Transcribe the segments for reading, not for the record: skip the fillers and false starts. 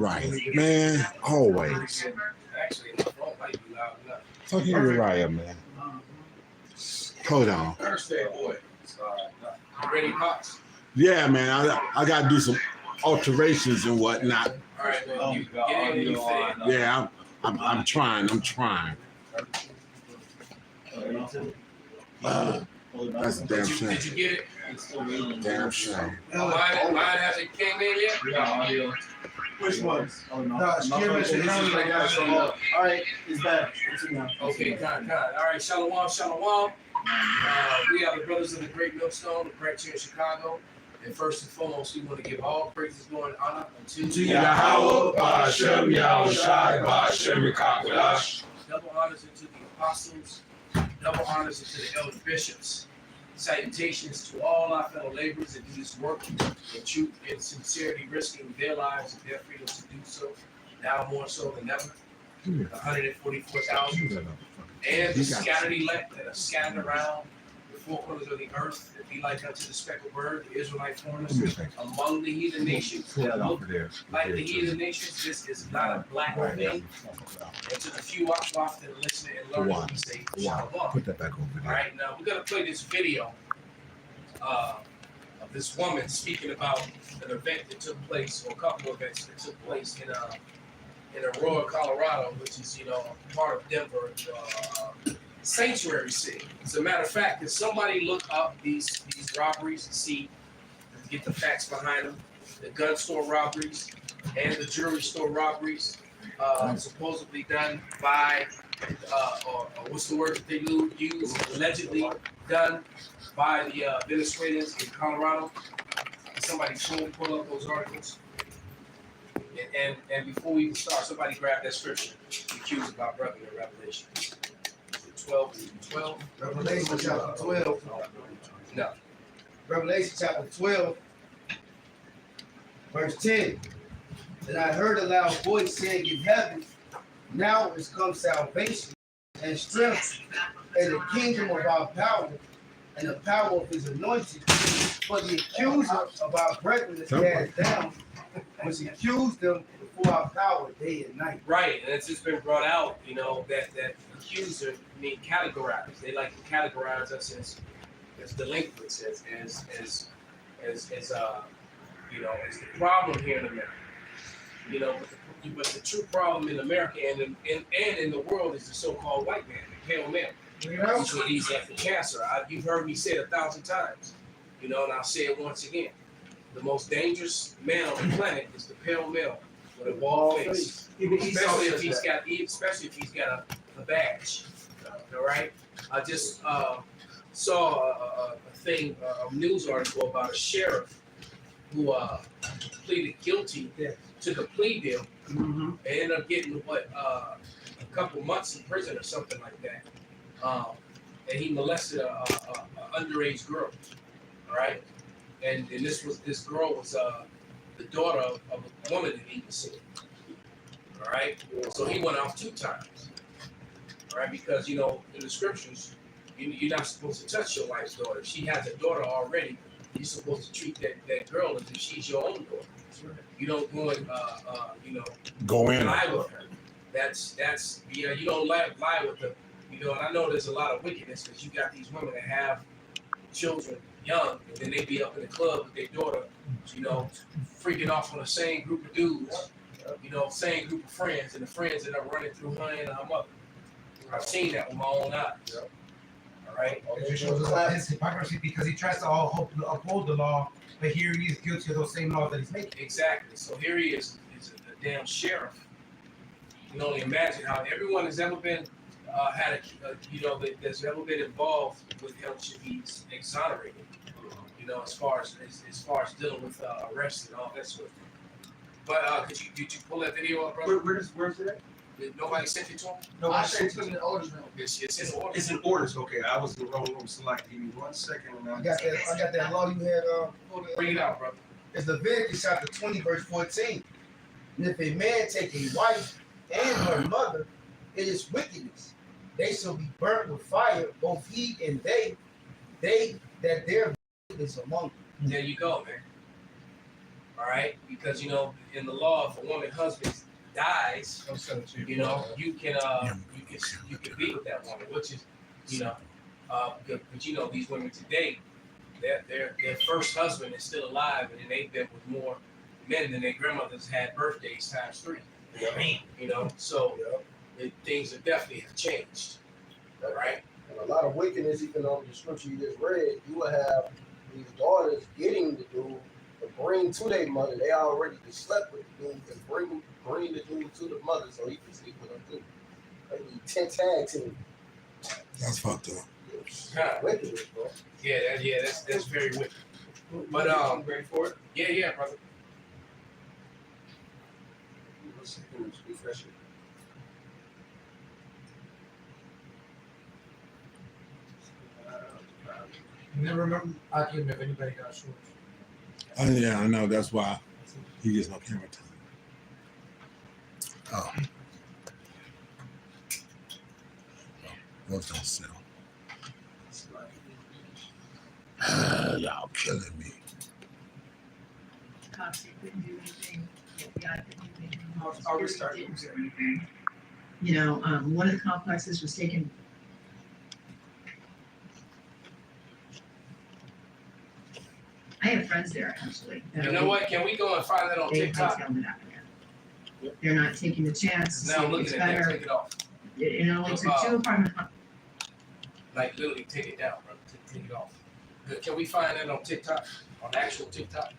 Right, man, always. Actually, my phone might be loud enough. Talking to Uriah, man. Hold on. Thursday, boy. Ready, Pops? Yeah, man, I got to do some alterations and whatnot. All right, well, you get in when you fit in. Yeah, I'm trying. That's a damn shame. Did you get it? Damn shame. Mine hasn't came in yet? Yeah, Which one? oh, no. No, all right, it's back. Okay, kind. All right, shalom. We are the brothers of the Great Millstone, the branch here in Chicago. And first and foremost, we want to give all praises, glory, and honor unto Yahweh, Ba'ashem, Yahushai, Ba'ashem, Yikakwadash. double honors into the apostles, double honors into the elder bishops. Salutations to all our fellow laborers that do this work in truth and sincerity, risking their lives and their freedom to do so, now more so than ever. 144,000 and the scattered elect that are scattered around the four corners of the earth that be like unto the speckled bird, the Israelite foreigners among the heathen nations that look like the heathen nations. This is not a black thing. And to the few that are listening and learning, we say shalom. Put that back over All there. right, now we're gonna play this video of this woman speaking about an event that took place, or a couple of events that took place in Aurora, Colorado, which is part of Denver, sanctuary city. As a matter of fact, if somebody look up these robberies and see, get the facts behind them, the gun store robberies and the jewelry store robberies, supposedly done by, or what's the word that they use? Allegedly done by the Venezuelans in Colorado. Somebody pull up those articles. And before we even start, somebody grab that scripture. Accused about brother in Revelation. 12. Revelation chapter 12. No. Revelation chapter 12, verse 10. And I heard a loud voice saying in heaven, now is come salvation and strength and the kingdom of our power and the power of his anointing. For the accuser of our brethren is cast down, which accused them before our power day and night. Right, and it's just been brought out, that accuser mean categorize. They like to categorize us as delinquents, as the problem here in America. But the true problem in America and in the world is the so-called white man, the pale male. That's what he's after cancer. You've heard me say it 1,000 times, and I'll say it once again. The most dangerous man on the planet is the pale male with a bald face, especially if he's got a badge. All right. I just saw a news article about a sheriff who pleaded guilty to the plea deal and ended up getting a couple months in prison or something like that. And he molested a underage girl. All right. And this girl was the daughter of a woman that he was seeing. All right. So he went off 2 times. All right, because in the scriptures, you're not supposed to touch your wife's daughter. If she has a daughter already, you're supposed to treat that girl as if she's your own daughter. You don't go and Go in. lie with her. That's you don't lie with them. And I know there's a lot of wickedness because you got these women that have children young, and then they be up in the club with their daughter, freaking off on the same group of dudes, same group of friends, and the friends end up running through her and her mother. I've seen that with my own eyes. All right. It shows his hypocrisy because he tries to uphold the law, but here he is guilty of those same laws that he's making. Exactly. So here he is a damn sheriff. You can only imagine how everyone has ever been that's ever been involved with him should be exonerated. As far as dealing with arrests and all that sort of thing. But did you pull that video up, brother? Where's it at? Did nobody sent it to him? No, I sent it in the orders now. It's in order. It's in orders. Okay, I was in the wrong room. Select. Give me 1 second. And I got that law you had. Bring it out, brother. It's Leviticus chapter 20, verse 14. And if a man take a wife and her mother, it is wickedness. They shall be burnt with fire, both he and they that their is among them. There you go, man. All right, because in the law, if a woman husband dies, you can be with that woman, which is but these women today, their first husband is still alive, and then they've been with more men than their grandmothers had birthdays times 3. So things have definitely changed, right? And a lot of wickedness, even on the scripture you just read, you will have these daughters getting the dude to bring to their mother. They already just slept with the dude and bring the dude to the mother so he can sleep with them too. Maybe 10 tag team. That's fucked up. Wickedness, bro. Yeah, that's very wicked. But ready for it? Yeah, brother. Let's see, refresh it. Never remember asking if anybody got short. Oh yeah, I know. That's why he gets no camera time. Oh. Those don't sell. Y'all killing me. Cops, they couldn't do anything. FBI couldn't do anything. I'll restart. Didn't do anything. One of the complexes was taken. I have friends there actually. You know what? Can we go and find that on They TikTok? hightailed it out of there. They're not taking the chance to see Now I'm if looking it's at that. better. Take it off. It only took 2 apartment. Like literally take it down, bro. Take it off. Good. Can we find that on TikTok? On actual TikTok?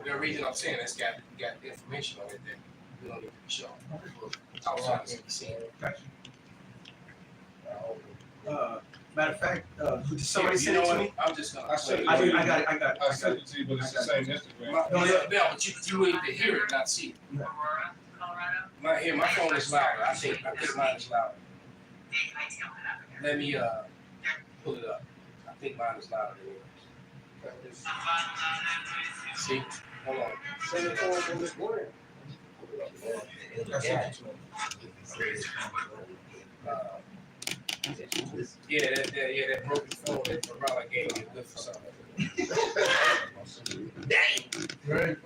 The reason I'm saying that's got information on it that we don't need to be shown. Outside of CBC. Matter of fact, did somebody You send know it to what? me? I'm just gonna. I got it. I sent it to you, but it's the same Instagram. No, but you need to hear it, not see it. Aurora, Colorado. My phone is louder. I think mine is louder. They hightailed it out of there. Let me pull it up. I think mine is louder than yours. See? Hold on. Send it to him in this morning. I sent it to him. That broken phone that Varela gave me a lift for something. Right.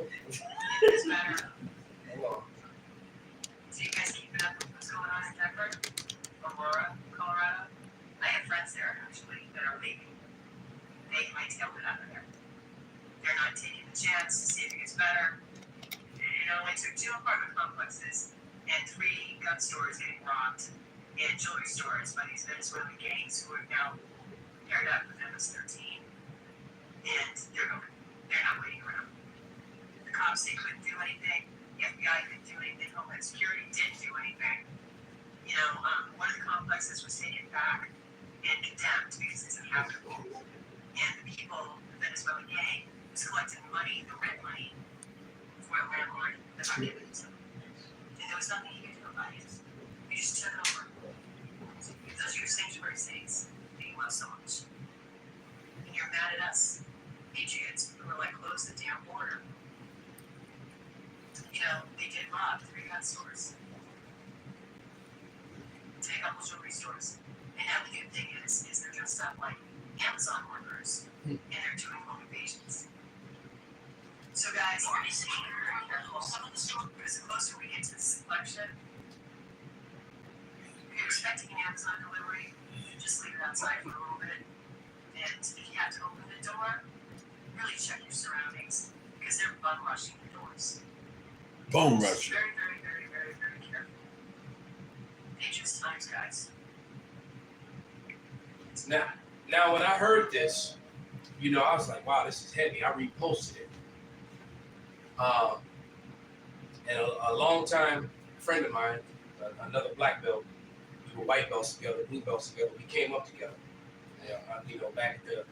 It's better. Hold on. So you guys keeping up with what's going on in Denver? Aurora, Colorado? I have friends there actually that are leaving. They hightailed it out of there. They're not taking the chance to see if it gets better. It only took 2 apartment complexes and 3 gun stores getting robbed and jewelry stores by these Venezuelan gangs who are now paired up with MS-13. And they're not waiting around. The cops, they couldn't do anything. The FBI couldn't do anything. Homeland Security didn't do anything. One of the complexes was taken back and condemned because it's inhabitable. And the people, the Venezuelan gang, was collecting money, the rent money, for a landlord that not giving it to them. And there was nothing you could do about it. You just took it over. Those are your sanctuary cities that you love so much. And you're mad at us, patriots, who were like, close the damn border. They did rob 3 gun stores. Take a couple jewelry stores. And now the new thing is they're dressed up like Amazon workers and they're doing home invasions. So guys, we're just being very careful because the closer we get to this election, if you're expecting an Amazon delivery, just leave it outside for a little bit. And if you have to open the door, really check your surroundings because they're bum rushing the doors. Bone Just rush. very, very, very, very, very careful. Dangerous times, guys. Now when I heard this, I was like, wow, this is heavy. I reposted it. And a long-time friend of mine, another black belt, we were white belts together, blue belts together. We came up together, back at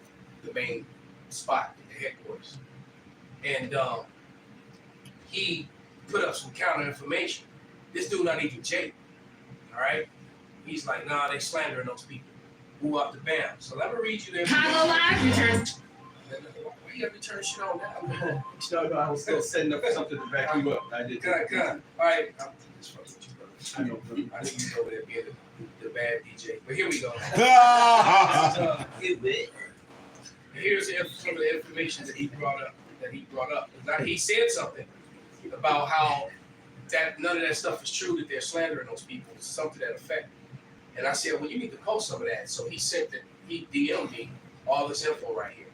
the main spot, at the headquarters. And he put up some counter information. This dude not even jail, all right? He's like, nah, they slandering those people. Who up the bam. So let me read you this. Chicago Live returns. Why you have to turn shit on now? No, I was still setting up something to back you up. I did. Good. All right. I'm just fucking with you, brother. I know, brother. I think you over there being the bad DJ. But here we go. Here's some of the information that he brought up. Now, he said something about how that none of that stuff is true, that they're slandering those people, something to that effect. And I said, well, you need to post some of that. So he DM'd me all this info right here.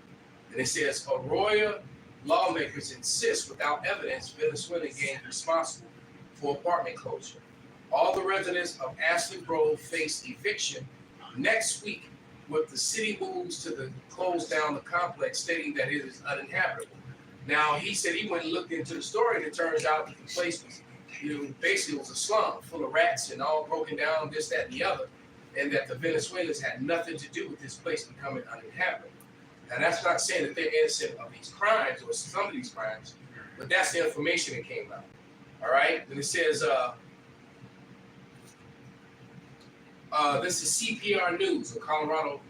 And it says, Aurora lawmakers insist without evidence Venezuelan gangs responsible for apartment closure. All the residents of Ashley Grove face eviction next week with the city moves to close down the complex, stating that it is uninhabitable. Now, he said he went and looked into the story, and it turns out that the place was, basically was a slum full of rats and all broken down, this, that, and the other, and that the Venezuelans had nothing to do with this place becoming uninhabitable. Now, that's not saying that they're innocent of these crimes or some of these crimes, but that's the information that came out. All right? And it says, this is CPR News, or Colorado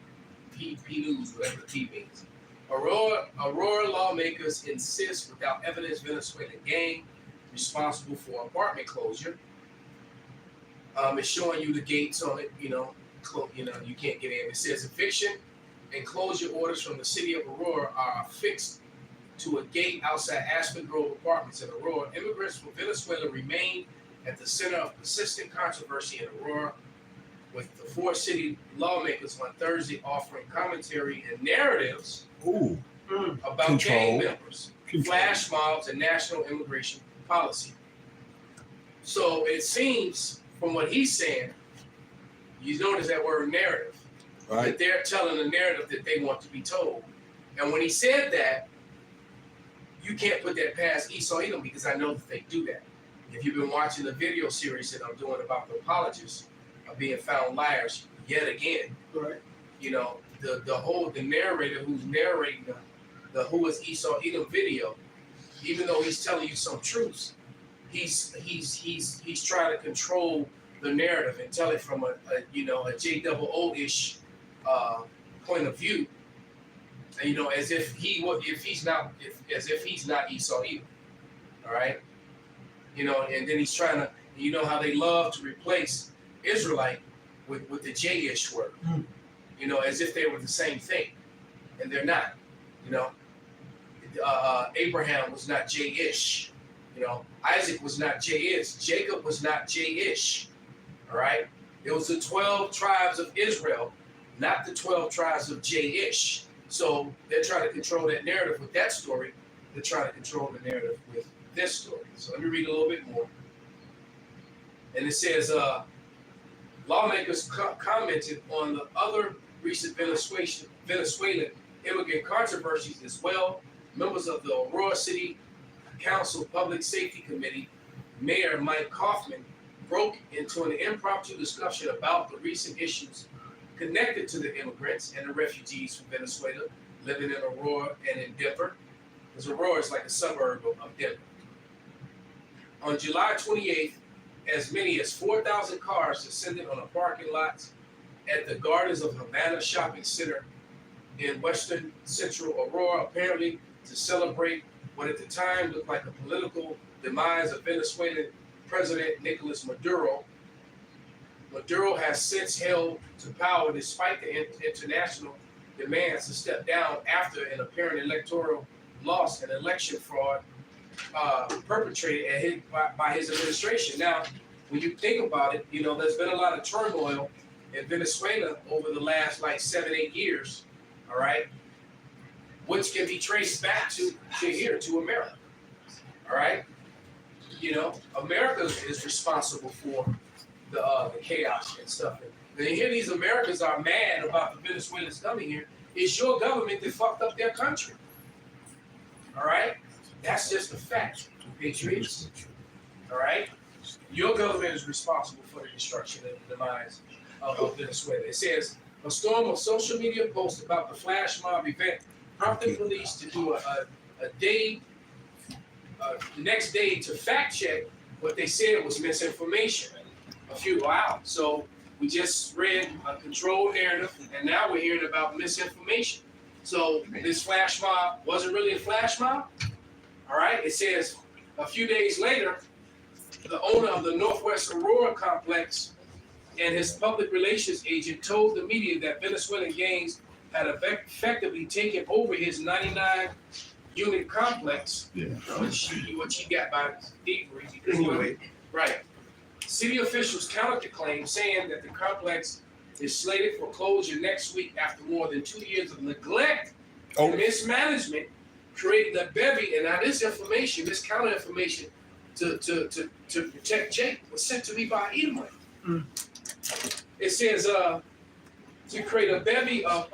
PP News, whatever the P means. Aurora lawmakers insist without evidence Venezuelan gang responsible for apartment closure. It's showing you the gates on it, you can't get in. It says eviction and closure orders from the city of Aurora are affixed to a gate outside Aspen Grove Apartments in Aurora. Immigrants from Venezuela remain at the center of persistent controversy in Aurora, with the four city lawmakers on Thursday offering commentary and narratives about gang members, flash mobs, and national immigration policy. So it seems, from what he's saying, you notice that word narrative, right? That they're telling a narrative that they want to be told. And when he said that, you can't put that past Esau Edom, because I know that they do that. If you've been watching the video series that I'm doing about the apologists of being found liars yet again, right? The narrator who's narrating the Who is Esau Edom video, even though he's telling you some truths, he's trying to control the narrative and tell it from a JOO-ish point of view, and, as if he's not Esau Edom, all right? And then he's trying to, how they love to replace Israelite with the J-ish word, as if they were the same thing, and they're not. Abraham was not J-ish. Isaac was not J-ish. Jacob was not J-ish. All right? It was the 12 tribes of Israel, not the 12 tribes of J-ish. So they're trying to control that narrative with that story. They're trying to control the narrative with this story. So let me read a little bit more. And it says, lawmakers commented on the other recent Venezuelan immigrant controversies as well. Members of the Aurora City Council Public Safety Committee, Mayor Mike Kaufman, broke into an impromptu discussion about the recent issues connected to the immigrants and the refugees from Venezuela living in Aurora and in Denver, because Aurora is like a suburb of Denver. On July 28th, as many as 4,000 cars descended on the parking lots at the Gardens of Havana Shopping Center in western central Aurora, apparently to celebrate what at the time looked like a political demise of Venezuelan President Nicolas Maduro. Maduro has since held to power despite the international demands to step down after an apparent electoral loss and election fraud perpetrated by his administration. Now, when you think about it, there's been a lot of turmoil in Venezuela over the last 7-8 years, all right, which can be traced back to here, to America, all right? America is responsible for the chaos and stuff. And here these Americans are mad about the Venezuelans coming here. It's your government that fucked up their country, all right? That's just a fact, patriots, all right? Your government is responsible for the destruction and the demise of Venezuela. It says, a storm of social media posts about the flash mob event prompted police to do the next day to fact check what they said was misinformation. Wow. So we just read a controlled narrative, and now we're hearing about misinformation. So this flash mob wasn't really a flash mob. All right. It says a few days later, the owner of the Northwest Aurora complex and his public relations agent told the media that Venezuelan gangs had effectively taken over his 99-unit complex, Yeah. which he got by thievery. Anyway. Right. City officials countered the claim, saying that the complex is slated for closure next week after more than 2 years of neglect and mismanagement, creating a bevy. And now this counter information to protect Jake was sent to me by email. It says to create a bevy of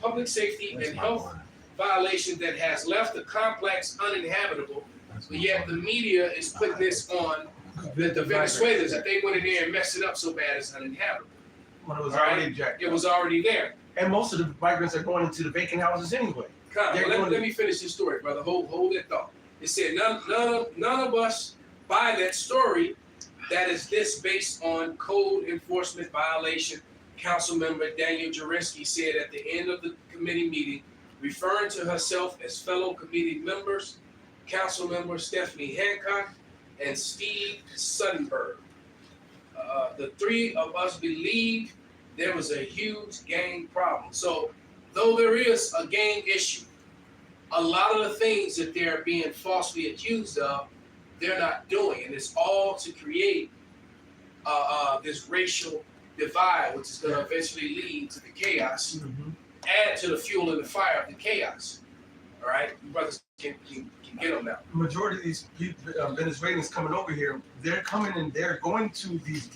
public safety and health violations that has left the complex uninhabitable, but yet the media is putting this on the Venezuelans that they went in there and messed it up so bad it's uninhabitable. When it was Right. already jacked It up. was already there. And most of the migrants are going into the vacant houses anyway. Let me finish this story, brother. Hold that thought. It said none of us buy that story. That is this based on code enforcement violation. Councilmember Daniel Jurinsky said at the end of the committee meeting, referring to herself as fellow committee members, Councilmember Stephanie Hancock and Steve Suttenberg. The three of us believe there was a huge gang problem. So though there is a gang issue, a lot of the things that they're being falsely accused of, they're not doing. And it's all to create this racial divide, which is going to eventually lead to the chaos, add to the fuel in the fire of the chaos. All right? You brothers can get them now. Majority of these people, Venezuelans coming over here, they're coming and they're going to these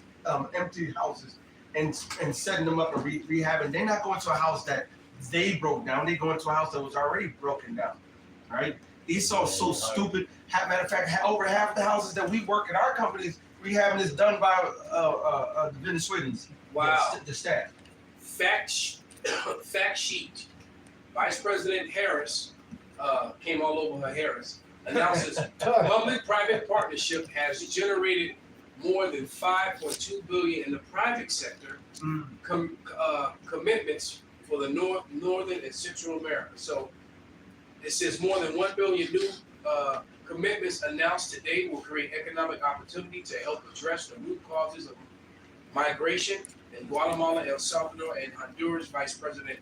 empty houses and setting them up and rehabbing. They're not going to a house that they broke down. They go into a house that was already broken down. All right? Esau's so stupid. Matter of fact, over half the houses that we work in our companies, rehabbing is done by the Venezuelans. Wow. The staff. Fact sheet. Vice President Harris came all over her Harris. Announces public-private partnership has generated more than $5.2 billion in the private sector commitments for the Northern and Central America. So it says more than 1 billion new commitments announced today will create economic opportunity to help address the root causes of migration in Guatemala, El Salvador, and Honduras. Vice President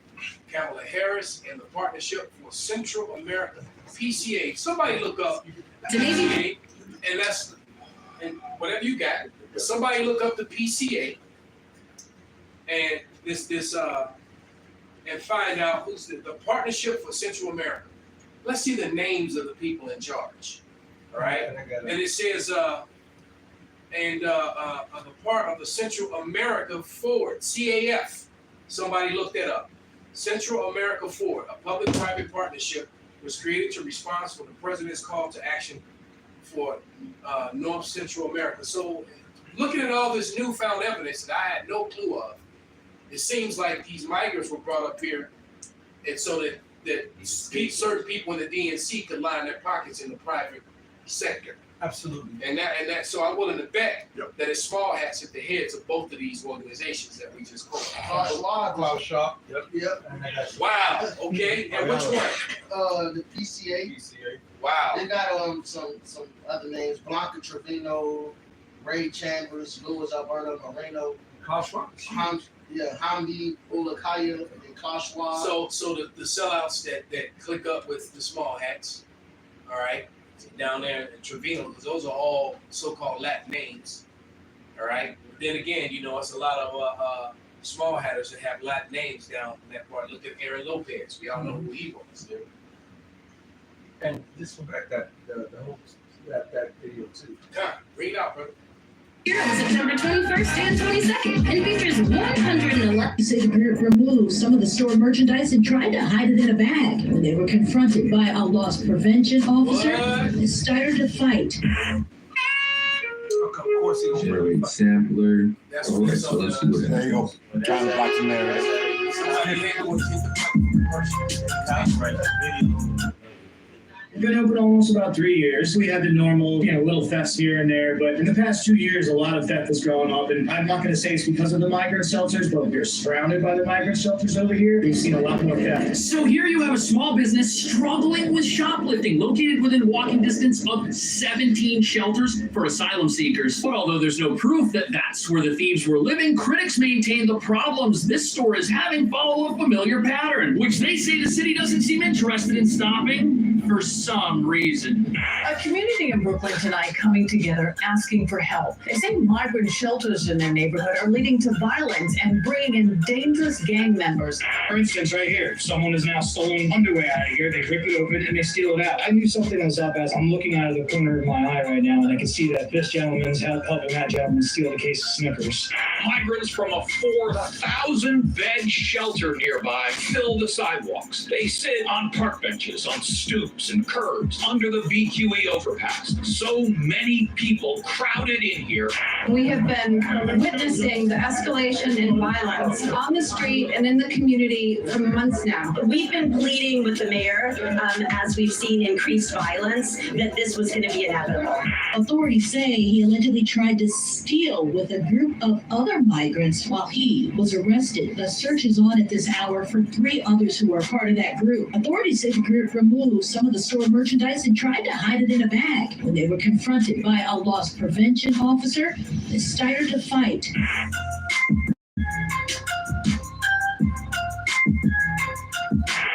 Kamala Harris and the Partnership for Central America, PCA. Somebody look up PCA, and whatever you got. Somebody look up the PCA and and find out who's the Partnership for Central America. Let's see the names of the people in charge. All right, and it says the part of the Central America Forward, CAF. Somebody look that up. Central America Forward, a public-private partnership, was created to respond to the president's call to action for North Central America. So, looking at all this newfound evidence that I had no clue of, it seems like these migrants were brought up here, and so that certain people in the DNC could line their pockets in the private sector. Absolutely. And that so I'm willing to bet that it's small hats at the heads of both of these organizations that we just called. Klaus Shop. Yep. Wow. Okay. And which one? The PCA. Wow. They got some other names: Blanca Trevino, Ray Chambers, Luis Alberto Moreno, Hamdi Ulakaya, and Klaus Schwab. So the sellouts that click up with the small hats, all right, down there in Trevino, because those are all so-called Latin names, all right. But then again, it's a lot of small hatters that have Latin names down in that part. Look at Aaron Lopez. We all know who he was. And just go back that video too. Read it out, brother. Here on September 21st and 22nd, and features 111. City Group removed some of the store merchandise and tried to hide it in a bag. When they were confronted by a loss prevention officer, they started to fight. Of course, he was Really sampler. That's Oh, what's so up. let's see what There you go. Trying to watch the narrative. Been open almost about 3 years. We had the normal, little thefts here and there, but in the past 2 years, a lot of theft has gone up. And I'm not going to say it's because of the migrant shelters, but we're surrounded by the migrant shelters over here. We've seen a lot more theft. So here you have a small business struggling with shoplifting, located within walking distance of 17 shelters for asylum seekers. But although there's no proof that that's where the thieves were living, critics maintain the problems this store is having follow a familiar pattern, which they say the city doesn't seem interested in stopping for some reason. A community in Brooklyn tonight coming together asking for help. They say migrant shelters in their neighborhood are leading to violence and bringing in dangerous gang members. For instance, right here, someone has now stolen underwear out of here. They rip it open and they steal it out. I knew something was up as I'm looking out of the corner of my eye right now, and I can see that this gentleman's helping that gentleman steal the case of Snickers. Migrants from a 4,000-bed shelter nearby fill the sidewalks. They sit on park benches, on stoops and curbs, under the VQE overpass. So many people crowded in here. We have been witnessing the escalation in violence on the street and in the community for months now. We've been pleading with the mayor, as we've seen increased violence, that this was going to be inevitable. Authorities say he allegedly tried to steal with a group of other migrants while he was arrested. The search is on at this hour for 3 others who are part of that group. Authorities say the group removed some of the store merchandise and tried to hide it in a bag. When they were confronted by a loss prevention officer, they started to fight.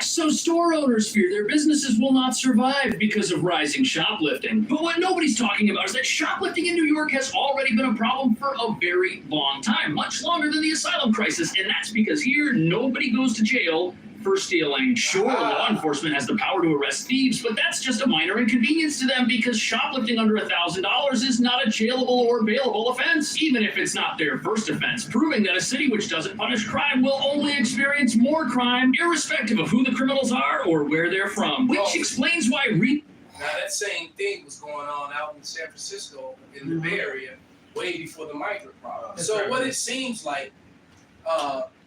So store owners fear their businesses will not survive because of rising shoplifting. But what nobody's talking about is that shoplifting in New York has already been a problem for a very long time, much longer than the asylum crisis, and that's because here nobody goes to jail for stealing. Sure, law enforcement has the power to arrest thieves, but that's just a minor inconvenience to them because shoplifting under $1,000 is not a jailable or bailable offense, even if it's not their first offense, proving that a city which doesn't punish crime will only experience more crime, irrespective of who the criminals are or where they're from, which explains why Now that same thing was going on out in San Francisco in the Bay Area way before the migrant problem. So what it seems like,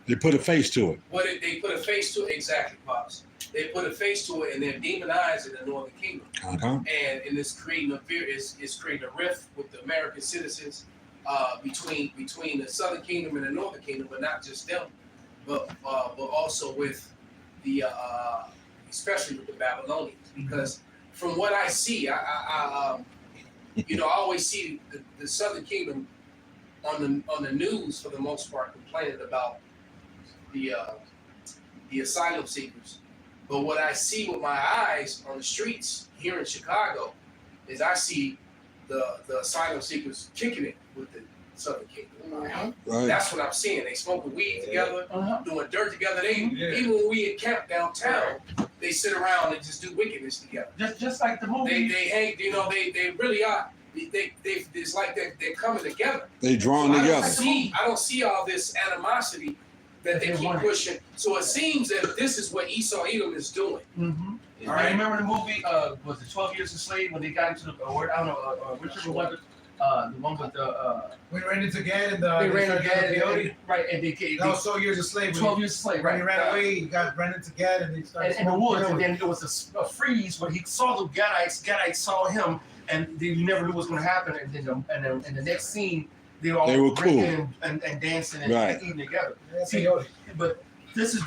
they put a face to it. They put a face to it, exactly, Pops. They put a face to it and they're demonizing the Northern Kingdom. And it's creating it's creating a rift with the American citizens between the Southern Kingdom and the Northern Kingdom, but not just them, but also with the especially with the Babylonians. Because from what I see, I always see the Southern Kingdom on the news for the most part complaining about the asylum seekers. But what I see with my eyes on the streets here in Chicago is I see the asylum seekers kicking it with the Southern Kingdom. Right. That's what I'm seeing. They smoking weed together, doing dirt together. Even when we in camp downtown, they sit around and just do wickedness together. Just like the movie. They hang. They really are. It's like they're coming together. They drawn together. I don't see all this animosity that they keep pushing. So it seems that this is what Esau Edom is doing. Mm-hmm. All right. Remember the movie? Was it 12 Years a Slave when they got into the I don't know whichever one. The one with the we ran into Gad and they ran into Gad, right? And they that was 12 Years a Slave. 12 Years a Slave, right? When he ran away, he ran into Gad and they started in the woods. And then there was a freeze when he saw the Gadites. Gadites saw him, and they never knew what was going to happen. And then in the next scene, they were cool and dancing and eating together. See, but this is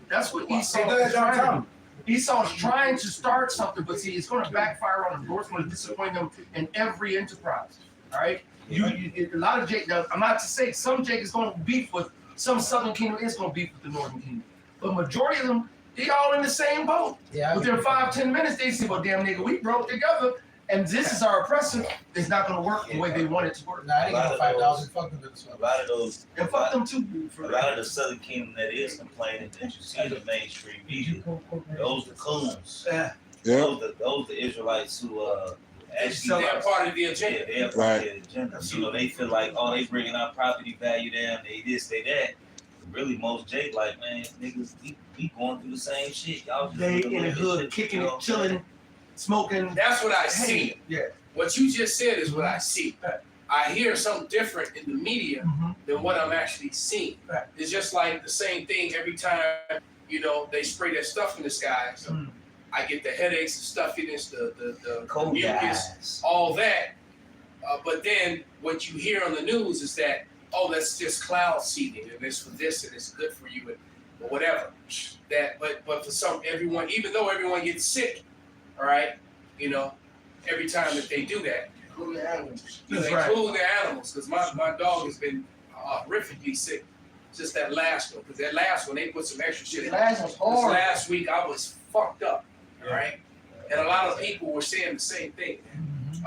that's what Esau is trying to do. Esau's trying to start something, but see, it's going to backfire on him. It's going to disappoint him in every enterprise. All right, a lot of Jake. Now, I'm not to say some Jake is going to beef with some Southern Kingdom is going to beef with the Northern Kingdom, but majority of them, they all in the same boat. Yeah. Within 5-10 minutes, they say, "Well, damn nigga, we broke together." And this is our oppressor. It's not going to work the way they want it to work. Nah, they got $5,000. Fuck them. A lot of those. And fuck them too. A lot of the Southern Kingdom that is complaining that you see in the mainstream media, those the coons. Yeah. Those the Israelites who actually they're part of the agenda. Yeah, they're part of the agenda. You know, they feel like, oh, they bringing our property value down. They this, they that. But really, most Jake like, man, niggas, we going through the same shit. Y'all just they in the hood, kicking it, chilling. Smoking. That's what I see. Yeah. What you just said is what I see. I hear something different in the media than what I'm actually seeing. It's just like the same thing every time, they spray that stuff in the skies. I get the headaches, the stuffiness, the Cold mucus, guys. all that. But then what you hear on the news is that, oh, that's just cloud seeding, and it's for this, and it's good for you, or whatever. That, but for everyone, even though everyone gets sick, all right, you know, every time that they do that, Including the animals. including the animals, because my dog has been horrifically sick. Just that last one, because that last one, they put some extra shit in. The last one's This hard. last week, I was fucked up, all right? And a lot of people were saying the same thing.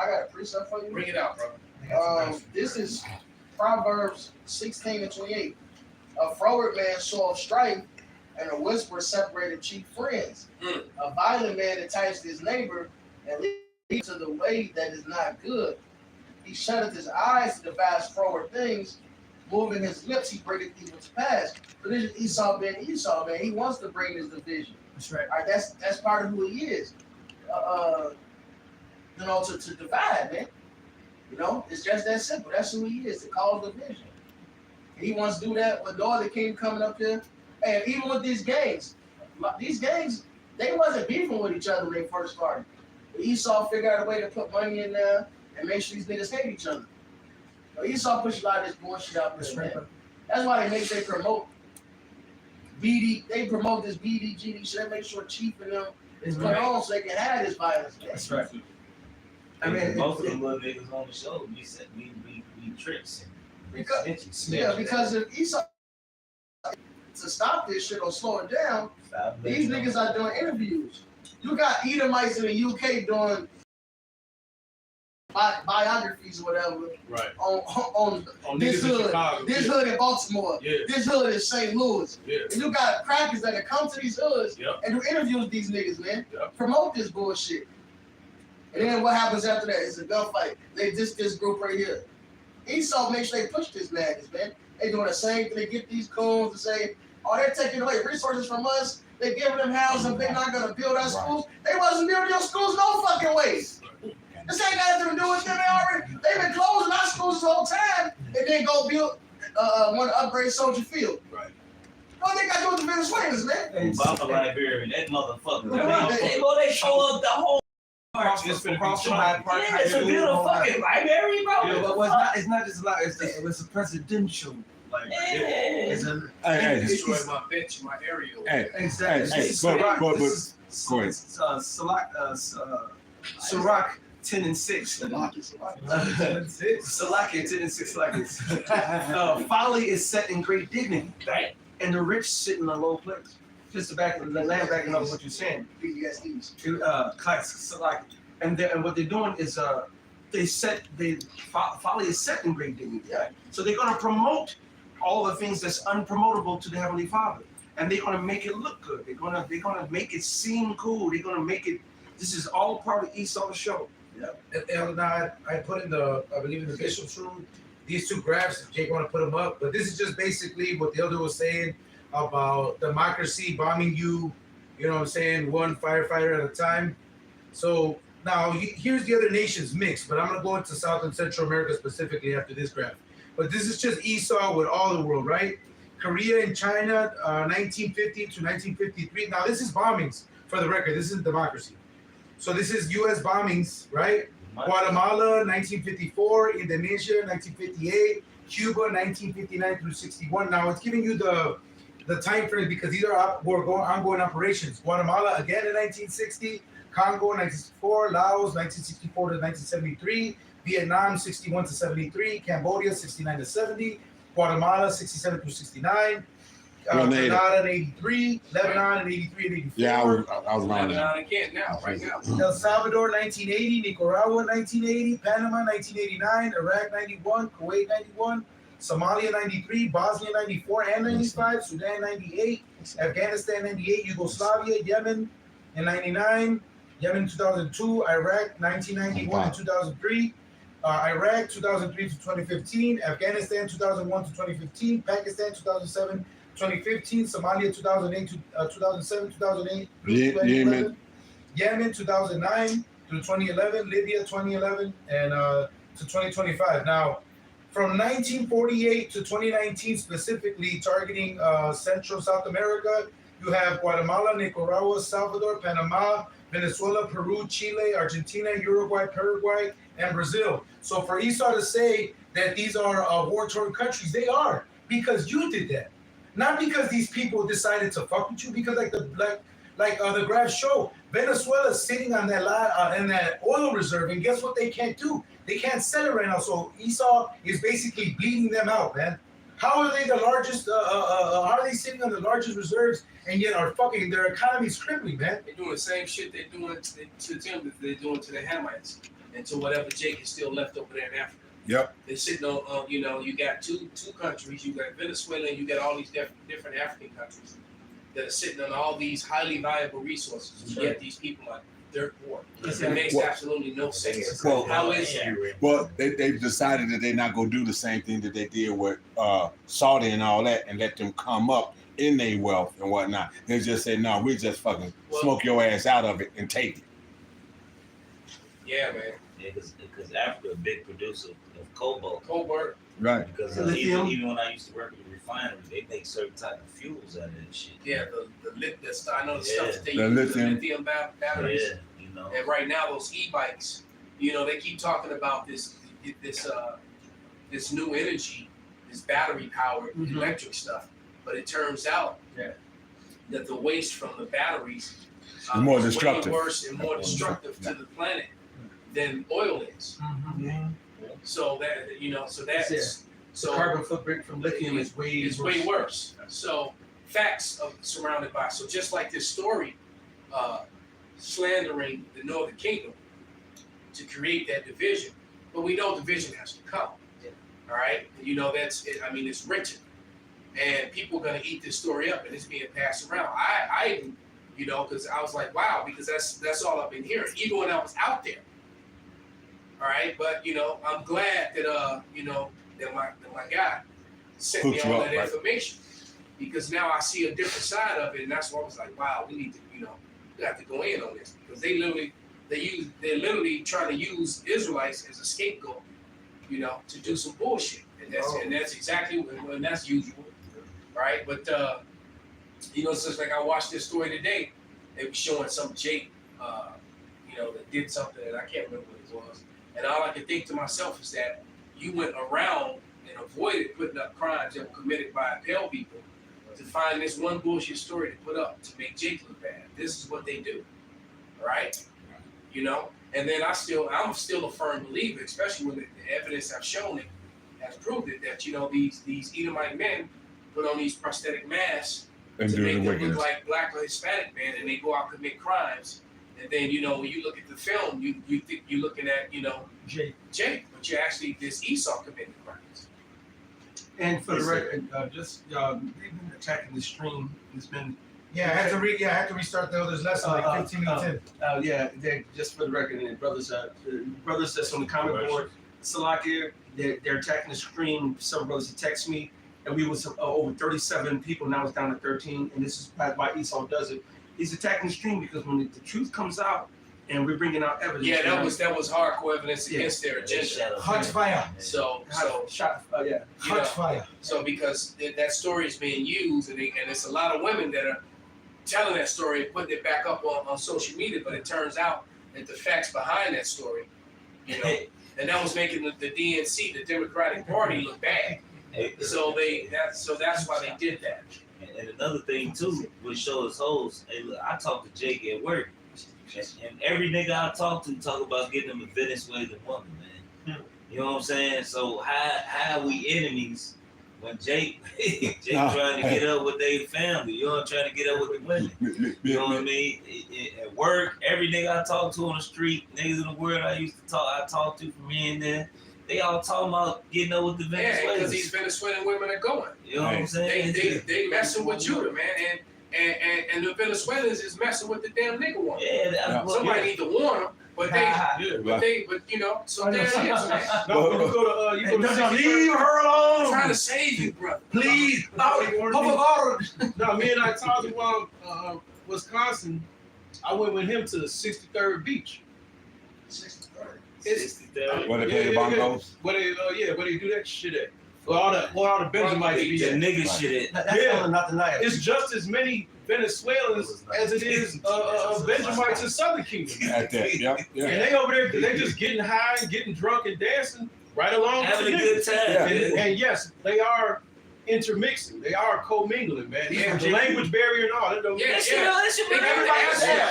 I got a precept for you. Bring it out, bro. This is Proverbs 16:28. A froward man soweth strife, and a whisper separated chief friends. A violent man enticed his neighbor, and leads to the way that is not good. He shutteth his eyes to devise froward things, moving his lips, he bringeth evil to pass. But this is Esau, man. He wants to bring this division. That's right. All right, that's part of who he is. You know, to divide, man. You know, it's just that simple. That's who he is, to cause division. He wants to do that with all the king coming up here. And even with these gangs, they wasn't beefing with each other when they first started. But Esau figured out a way to put money in there and make sure these niggas hate each other. So Esau pushed a lot of this bullshit out there, man. That's why they promote BD, they promote this BDGD shit. They make sure Chief and them is put on so they can have this violence, man. That's right. I mean, most of the little niggas on the show, we said we tricks and because if Esau to stop this shit or slow it down, these niggas are doing interviews. You got Edomites in the UK doing biographies or whatever, Right. on this niggas in hood, Chicago. this hood in Baltimore, Yeah. this hood in St. Louis. Yeah. And you got crackers that come to these hoods Yep. and do interviews with these niggas, man. Yep. Promote this bullshit. And then what happens after that? It's a gunfight. This group right here. Esau makes sure they push this madness, man. They doing the same thing. They get these coons to say, oh, they're taking away resources from us. They're giving them housing. They're not going to build our schools. They wasn't building your schools no fucking ways. This ain't got nothing to do with them. They've been closing our schools the whole time and then go build, want to upgrade Soldier Field. Right. What they got to do with the Venezuelans, man? Obama Library, that motherfucker. Right. They show up the whole Across from Hyde Park. Yeah, it's a beautiful fucking library, bro. Yeah, but it's not just like it's a presidential library. Yeah. It's a Hey, Destroy my bench, my area. hey, exactly. hey, go ahead. Sirach 10 and 6. Salakia 10 and 6 like this. Folly is set in great dignity, Right. and the rich sit in a low place. Just to backing up what you're saying. Salakia. And what they're doing is folly is set in great dignity. Right? So they're gonna promote all the things that's unpromotable to the Heavenly Father. And they're gonna make it look good. They're gonna make it seem cool. They're gonna make it. This is all part of Esau's show. And I put in I believe in the Bishop's room, these two graphs. Jake want to put them up, but this is just basically what the elder was saying about democracy bombing you. You know what I'm saying? One firefighter at a time. So now here's the other nations mixed, but I'm gonna go into South and Central America specifically after this graph. But this is just Esau with all the world, right? Korea and China, 1950 to 1953. Now this is bombings for the record. This isn't democracy. So this is U.S. bombings, right? Guatemala, 1954. Indonesia, 1958. Cuba, 1959 through 61. Now it's giving you the time frame because these are ongoing operations. Guatemala again in 1960. Congo, 1964. Laos, 1964 to 1973. Vietnam, 61 to 73. Cambodia, 69 to 70. Guatemala, 67 through 69. Grenada in 83, Lebanon in 83 and 84. Yeah, I was around Lebanon again now, right now. El Salvador 1980, Nicaragua 1980, Panama 1989, Iraq 91, Kuwait 91, Somalia 93, Bosnia 94 and 95, Sudan 98, Afghanistan 98, Yugoslavia, Yemen in 99, Yemen 2002, Iraq 1991 and 2003. Iraq 2003 to 2015, Afghanistan 2001 to 2015, Pakistan 2007, 2015, Somalia 2008 to 2007, 2008, 2011, Yemen 2009 through 2011, Libya 2011, and to 2025. Now, from 1948 to 2019, specifically targeting Central South America, you have Guatemala, Nicaragua, Salvador, Panama, Venezuela, Peru, Chile, Argentina, Uruguay, Paraguay, and Brazil. So for Esau to say that these are war-torn countries, they are, because you did that. Not because these people decided to fuck with you, because like the graphs show, Venezuela's sitting on that in that oil reserve, and guess what they can't do? They can't sell it right now. So Esau is basically bleeding them out, man. How are they the largest? How are they sitting on the largest reserves and yet are fucking their economy's crippling, man? They're doing the same shit they're doing to them that they're doing to the Hamites, and to whatever Jake is still left over there in Africa. Yep. They're sitting on, you got two countries. You got Venezuela, and you got all these different African countries that are sitting on all these highly valuable resources. And yet these people are dirt poor. It makes absolutely no sense. How is that? Well, they've decided that they're not going to do the same thing that they did with Saudi and all that, and let them come up in their wealth and whatnot. They just said, no, we just fucking smoke your ass out of it and take it. Yeah, man. Yeah, because Africa a big producer of cobalt. Cobalt. Right. Because even when I used to work at the refinery, they make certain type of fuels out of that shit. Yeah, I know the stuff that they the use, the lithium batteries. Yeah, you know. And right now, those e-bikes, they keep talking about this new energy, this battery-powered electric stuff. But it turns out that the waste from the batteries is more is destructive. way worse and more destructive to the planet than oil is. So so carbon footprint from lithium is way worse. So facts surrounded by. So just like this story, slandering the Northern Kingdom to create that division, but we know division has to come. All right, that's it. I mean, it's written, and people are gonna eat this story up, and it's being passed around. I because I was like, wow, because that's all I've been hearing, even when I was out there. All right, but I'm glad that that my guy sent me all that information, because now I see a different side of it, and that's why I was like, wow, we need to we have to go in on this, because they're literally trying to use Israelites as a scapegoat, to do some bullshit, and that's exactly when that's usual, right? But it's just like I watched this story today. They were showing some Jake, that did something, and I can't remember what it was. And all I can think to myself is that you went around and avoided putting up crimes that were committed by Pale people to find this one bullshit story to put up to make Jake look bad. This is what they do, right? And then I'm still a firm believer, especially when the evidence I've shown it has proved it, that these Edomite men put on these prosthetic masks and to make them the look like black or Hispanic men, and they go out and commit crimes. And then when you look at the film, you think you're looking at Jake, but you're actually this Esau committing crimes. And for the record, they've been attacking the stream. It's been I had to restart the others lesson like 15 minutes in. Just for the record, and brothers that's on the comment board, Salakia, they're attacking the stream. Some brothers text me, and we was over 37 people. Now it's down to 13, and this is why Esau does it. He's attacking the stream because when the truth comes out and we're bringing out evidence. Yeah, that was hardcore evidence against their agenda. Hot fire. Hot fire. So because that story is being used, and it's a lot of women that are telling that story and putting it back up on social media, but it turns out that the facts behind that story, and that was making the DNC, the Democratic Party, look bad. So that's why they did that. And another thing too, which shows hoes. Hey, look, I talked to Jake at work, and every nigga I talk about getting them a Venezuelan woman, man. You know what I'm saying? So how are we enemies when Jake trying to get up with their family? You know, trying to get up with the women. You know what I mean? At work, every nigga I talk to on the street, niggas in the world I talk to from here and there. They all talking about getting up with the Venezuelans. Yeah, because these Venezuelan women are going. You know what I'm saying? They messing with Judah, man, and the Venezuelans is messing with the damn nigga woman. Yeah, somebody need to warn them, but so there it is, man. Leave her alone. I'm trying to save you, brother. Please. No, me and I talked about Wisconsin. I went with him to 63rd Beach. 63rd. Where they play the bongos? Where they do that shit at. Well, all the Benjamites be The there. nigga shit. That's not denied. It's just as many Venezuelans as it is Benjamites in Southern Kingdom. At that, yeah. And they over there, they just getting high and getting drunk and dancing right along Having with a good time. And yes, they are intermixing. They are commingling, man. Yeah, the language barrier and all.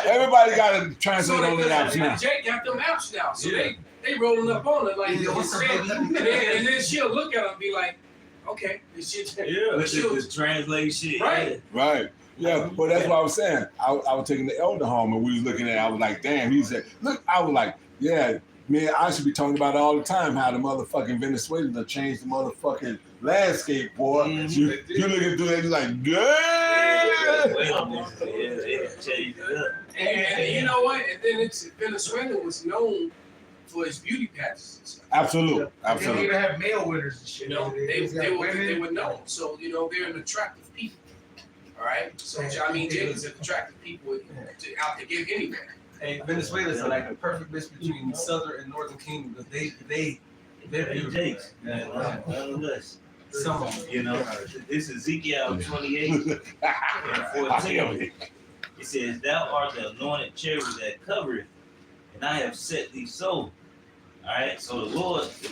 Everybody got to translate So on the apps now. Jake got them apps now, so they rolling up on it like and then she'll look at them and be like, okay, this shit's This translate shit. Right. Right. Yeah, well, that's what I was saying. I was taking the elder home and we was looking at it. I was like, damn. He said, look, I was like, yeah, man, I should be talking about it all the time, how the motherfucking Venezuelans have changed the motherfucking landscape, boy. You looking through that, you're like, good. And you know what? And then Venezuela was known for its beauty patches and stuff. Absolutely. They don't even have male winners and shit. You know, they were known. So, you know, they're an attractive people. All right? So, I mean, James, attractive people out to get anywhere. Hey, Venezuela is like a perfect mix between Southern and Northern Kingdom. They're beautiful. Some of them. You know, this is Ezekiel 28 and 14. It says, "Thou art the anointed cherub that covereth, and I have set thee so." All right, so the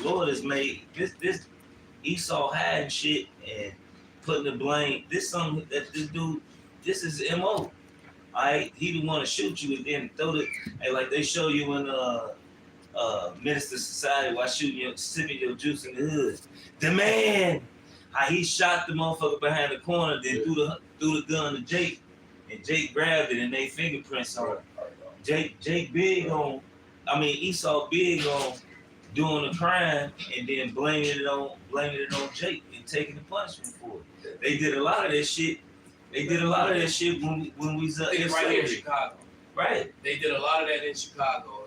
Lord has made this Esau hiding shit and putting the blame. This something that this dude, this is MO. All right, he didn't want to shoot you and then throw the, like they show you in Minister Society while sipping your juice in the hood. The man, how he shot the motherfucker behind the corner, then threw the gun to Jake, and Jake grabbed it and they fingerprints on it. Jake big on, Esau big on doing the crime and then blaming it on Jake and taking the punishment for it. They did a lot of that shit. When we was Right here in Chicago. Right. They did a lot of that in Chicago,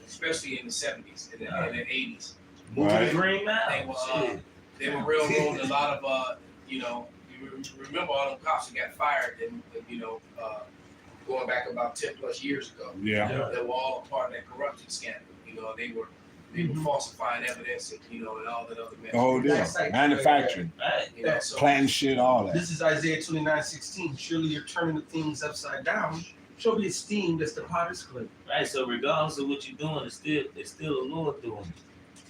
especially in the 70s and the 80s. Moving to Green Mountain. They were railroading a lot of, you remember all them cops that got fired and, going back about 10 plus years ago. Yeah. They were all a part of that corruption scandal. They were falsifying evidence and, and all that other mess. Oh, yeah. Manufacturing. Right. Planting shit, all that. This is Isaiah 29:16. Surely you're turning the things upside down. Shall be esteemed as the potter's clay. Right, so regardless of what you're doing, it's still the Lord doing it.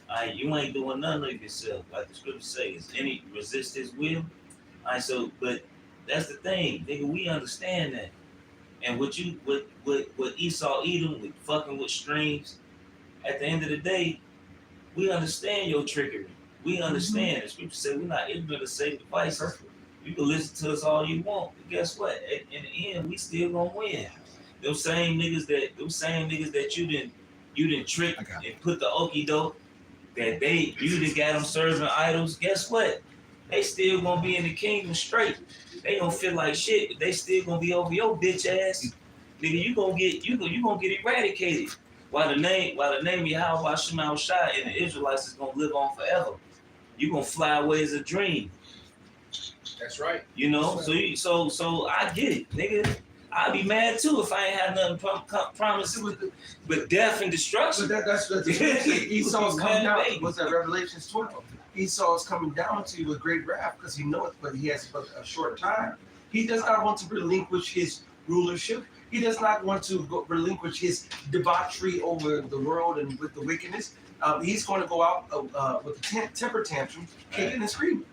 All right, you ain't doing nothing of yourself, like the scripture says. Any resist his will. All right, so but that's the thing, nigga. We understand that. And what Esau Edom with fucking with streams, at the end of the day, we understand your trickery. We understand. The scripture said we're not ignorant of Satan's devices. You can listen to us all you want, but guess what? In the end, we still gonna win. Them same niggas that you didn't trick and put the okie doke that you done got them serving idols. Guess what? They still gonna be in the kingdom straight. They gonna feel like shit, but they still gonna be over your bitch ass. Nigga, you gonna get eradicated. While the name of Yahweh Shema Shai and the Israelites is gonna live on forever. You gonna fly away as a dream. That's right. So I get it, nigga. I'd be mad too if I ain't had nothing promised but death and destruction. But that's Esau's coming down. What's that? Revelations 12. Esau is coming down to you with great wrath because he knows, but he has but a short time. He does not want to relinquish his rulership. He does not want to relinquish his debauchery over the world and with the wickedness. He's going to go out with a temper tantrum, kicking and screaming.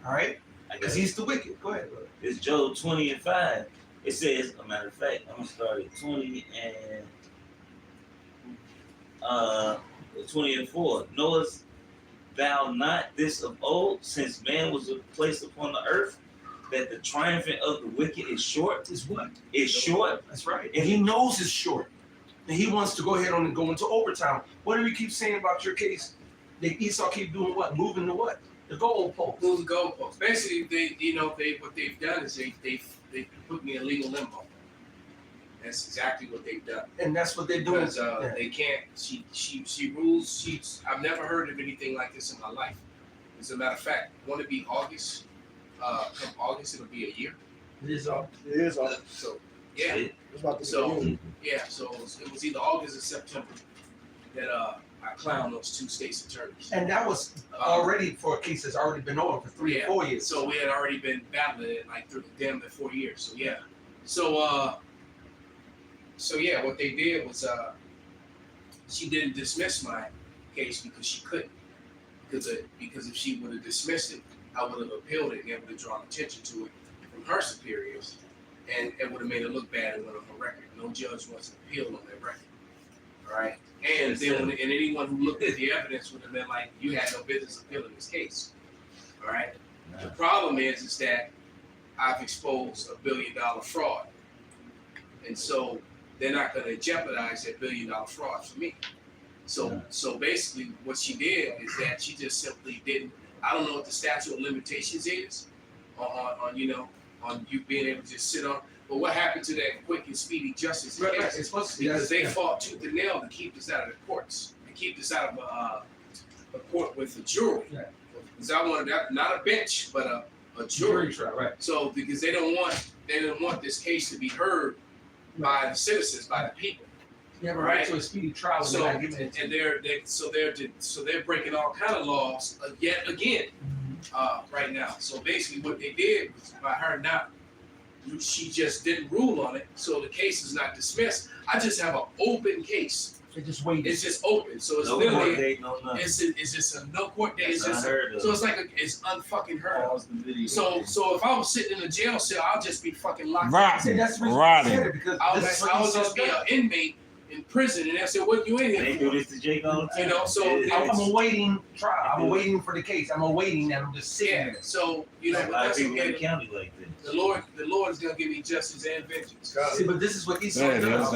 All right? Because he's the wicked. Go ahead, brother. It's Job 20:5. It says, a matter of fact, I'm gonna start at 20:4. Knowest thou not this of old, since man was placed upon the earth, that the triumphant of the wicked is short? Is what? It's short. That's right. And he knows it's short. And he wants to go ahead on and go into overtime. What do we keep saying about your case? Esau keep doing what? Moving to what? The goalpost. Move the goalpost. Basically, what they've done is they put me in legal limbo. That's exactly what they've done. And that's what they're doing. Because they can't. She rules. I've never heard of anything like this in my life. As a matter of fact, want to be August. Come August, it'll be a year. It is August. So yeah. It's about to So it was either August or September that I clown those two state's attorneys. And that was already for a case that's already been over for 3 or 4 years. So we had already been battling it like through damn near 4 years. So yeah. So yeah, what they did was she didn't dismiss my case because she couldn't. Because if she would have dismissed it, I would have appealed it and it would have drawn attention to it from her superiors, and it would have made it look bad and went on her record. No judge wants to appeal on their record. All right. And then and anyone who looked at the evidence would have been like, you had no business appealing this case. All right. Yeah. The problem is that I've exposed $1 billion fraud. And so they're not going to jeopardize that $1 billion fraud for me. So basically what she did is that she just simply didn't, I don't know what the statute of limitations is on you being able to just sit on. But what happened to that quick and speedy justice? Right. It's supposed to be, because they fought tooth and nail to keep this out of the courts, to keep this out of a court with a jury. Because I wanted that, not a bench, but a jury trial, right? So because they didn't want this case to be heard by the citizens, by the people. You have a right to a speedy trial. So they're breaking all kind of laws yet again right now. So basically, what they did was by her not. She just didn't rule on it, so the case is not dismissed. I just have an open case. They just wait. It's just open, so it's no literally court date, no nothing. It's just a no court date. It's just so it's like it's unfucking heard of. So if I was sitting in a jail cell, I'll just be fucking locked up. Right. I'll just be an inmate in prison, and they say, "What you in here?" They do this to Jake all the time. You know, so I'm awaiting trial. I'm awaiting for the case. I'm awaiting that. I'm just sitting there. So you know, but that's people in okay. the county like this. The Lord is gonna give me justice and vengeance. See, but this is what Esau does.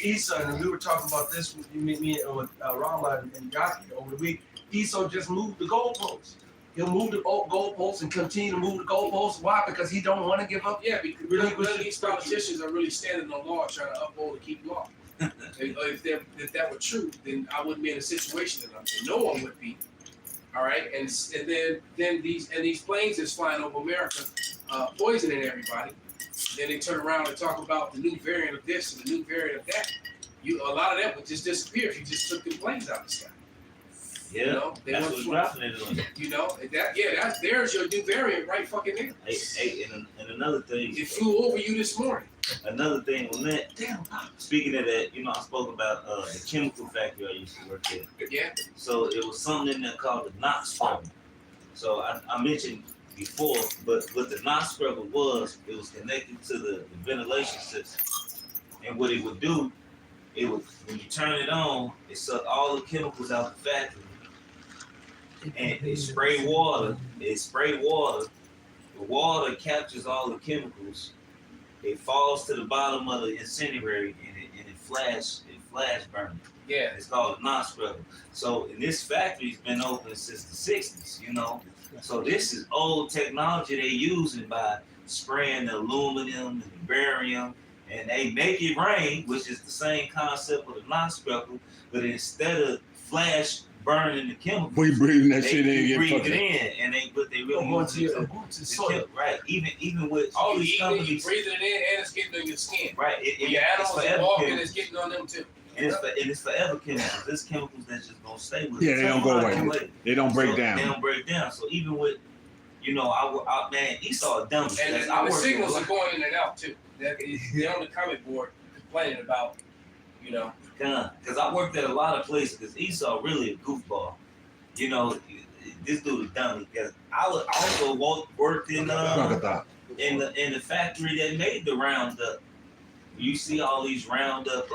Esau, and we were talking about this with me with Rama and Jockey over the week. Esau just moved the goalposts. He'll move the goalposts and continue to move the goalposts. Why? Because he don't want to give up. Yeah, because none of these politicians are really standing on law, trying to uphold and keep law. If that were true, then I wouldn't be in a situation that I'm in. No one would be. All right, and then these planes that's flying over America, poisoning everybody. Then they turn around and talk about the new variant of this and the new variant of that. A lot of that would just disappear if you just took the planes out of the sky. Yeah, you know, that's what's dropping it on. You know, there's your new variant right fucking there. Hey, and another thing. It flew over you this morning. Another thing on that. Damn. Speaking of that, I spoke about the chemical factory I used to work at. Yeah. So it was something in there called the NOx scrubber. So I mentioned before, but what the NOx scrubber was, it was connected to the ventilation system. And what it would do, when you turn it on, it sucked all the chemicals out the factory. And it sprayed water. The water captures all the chemicals. It falls to the bottom of the incendiary and it flash burns. Yeah. It's called a NOx scrubber. So and this factory's been open since the 60s, So this is old technology they're using by spraying the aluminum and the barium, and they make it rain, which is the same concept with a NOx scrubber, but instead of flash burning the chemicals, we breathing that shit in, you breathe it in, and they really use it to soil. Right, even with all these companies, you breathing it in, and it's getting on your skin. Right, your animals are walking, it's getting on them too. And it's forever chemicals. There's chemicals that's just gonna stay with. Yeah, they don't go away. They don't break down. They don't break down. So even with, man, Esau dumb. And the signals are going in and out too. They're on the comment board complaining about, Because I worked at a lot of places. Because Esau really a goofball. This dude is dumb. Because I also worked in the factory that made the Roundup. You see all these Roundup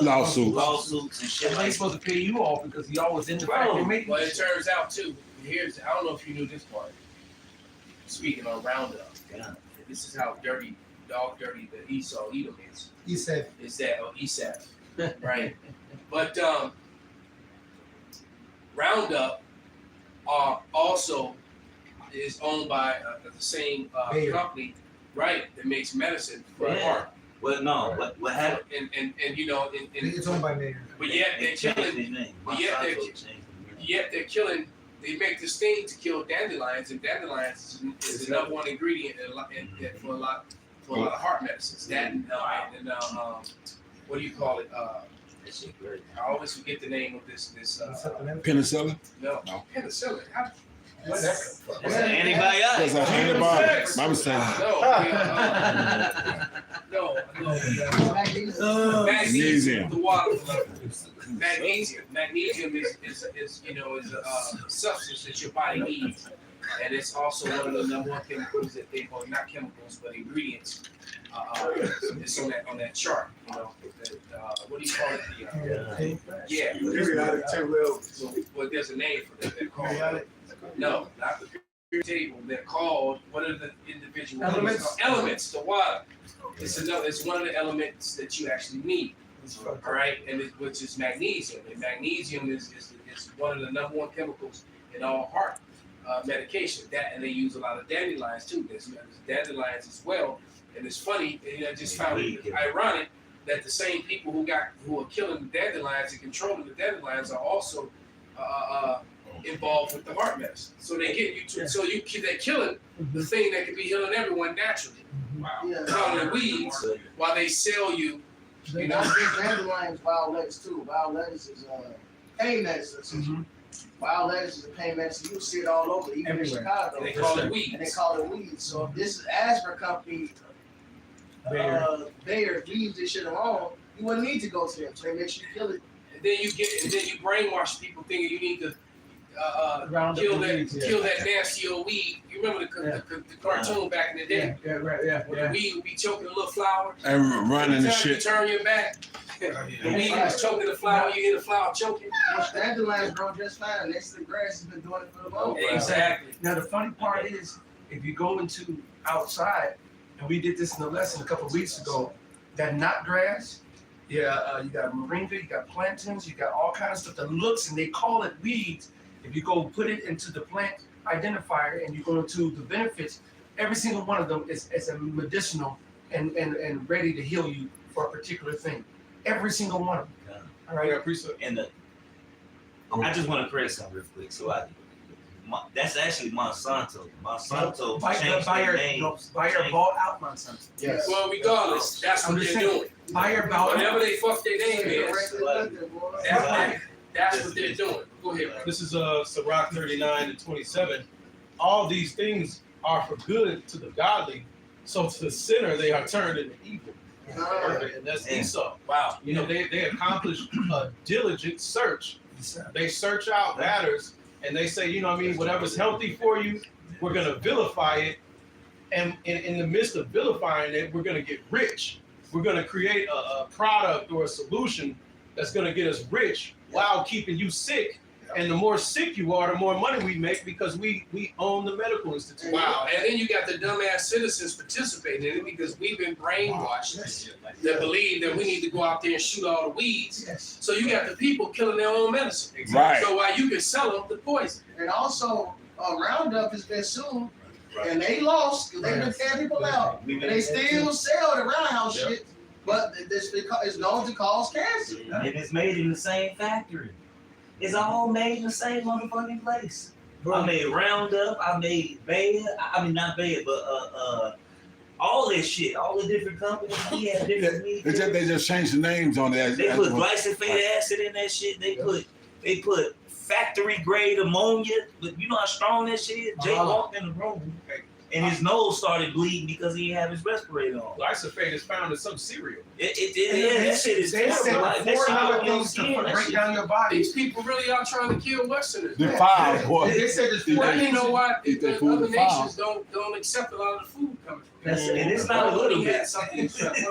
lawsuits and shit. They supposed to pay you off because y'all was in the factory. Well, it turns out too. I don't know if you knew this part. Speaking on Roundup, this is how dirty the Esau Edom is. Esau. Is that Esau, right? But Roundup also is owned by the same company, right? That makes medicine for the heart. Well, no, what happened? And it's owned by Mayor. But yet they're killing. Yet they're killing. They make this thing to kill dandelions, and dandelions is the number one ingredient for a lot of heart medicines. That and what do you call it? That shit great. I always forget the name of this. Penicillin? No, No. penicillin. That's an antibiotic. That's an antibiotic. My mistake. No. Magnesium. The water magnesium. Magnesium is a substance that your body needs, and it's also one of the number one chemicals that they, well, not chemicals, but ingredients. It's on that chart. What do you call it? Well, there's a name for that. They're called. No, not the periodic table. They're called. What are the individual elements? Elements. The water. It's one of the elements that you actually need. All right, which is magnesium. And magnesium is one of the number one chemicals in all heart medication. And they use a lot of dandelions too. There's dandelions as well. And it's funny, I just found it ironic that the same people who are killing the dandelions and controlling the dandelions are also involved with the heart medicine. So they get you to, they're killing the thing that could be healing everyone naturally. Wow. Calling weeds while they sell you. They don't drink dandelions, wild lettuce too. Wild lettuce is pain medicine. Wild lettuce is a pain medicine. You see it all over, even in Chicago. And they call it weeds. And they call it weeds. So if this aspirin company, Bayer leaves this shit alone, you wouldn't need to go to them. So they make sure you kill it. And then you brainwash people thinking you need to kill that nasty old weed. You remember the cartoon back in the day? Yeah. The weed would be choking a little flower. And running the shit. You turn your back. The weed was choking the flower. You hear the flower choking. Dandelions grow just fine. Next to the grass has been doing it for the moment. Exactly. Now the funny part is, if you go into outside, and we did this in the lesson a couple of weeks ago, that knot grass, you got moringa, you got plantains, you got all kinds of stuff that looks, and they call it weeds. If you go put it into the plant identifier and you go into the benefits, every single one of them is a medicinal and ready to heal you for a particular thing. Every single one of them. All right. And I just want to correct something real quick. So that's actually Monsanto. Monsanto changed their name. Bayer bought out Monsanto. Yes. Well, regardless, that's what they're doing. Bayer bought whatever they fuck their name is. That's what they're doing. Go ahead. This is Sirach 39 and 27. All these things are for good to the godly, so to the sinner they are turned into evil. And that's Esau. Wow. They accomplish a diligent search. They search out matters and they say, whatever's healthy for you, we're going to vilify it. And in the midst of vilifying it, we're going to get rich. We're going to create a product or a solution that's going to get us rich while keeping you sick. And the more sick you are, the more money we make because we own the medical institute. Wow. And then you got the dumbass citizens participating in it because we've been brainwashed that believe that we need to go out there and shoot all the weeds. Yes. So you got the people killing their own medicine. Right. So while you can sell them the poison. And also, Roundup has been sued, and they lost because they've been tearing people out. And they still sell the roundhouse shit, but it's known to cause cancer. And it's made in the same factory. It's all made in the same motherfucking place. I made Roundup, I made Bayer, not Bayer, but all this shit, all the different companies, we have different weeds. They just changed the names on that. They put glyphosate acid in that shit. They put factory grade ammonia, but you know how strong that shit is? Jake walked in the room and his nose started bleeding because he didn't have his respirator on. Glyphosate is found in some cereal. That shit is terrible. Like, that shit other don't things to skin, break down your body. These people really are trying to kill Westerners. The five, boy. They said there's Now, you know what? Eat that The food other to five. nations don't accept a lot of the food coming from And it's not a little bit.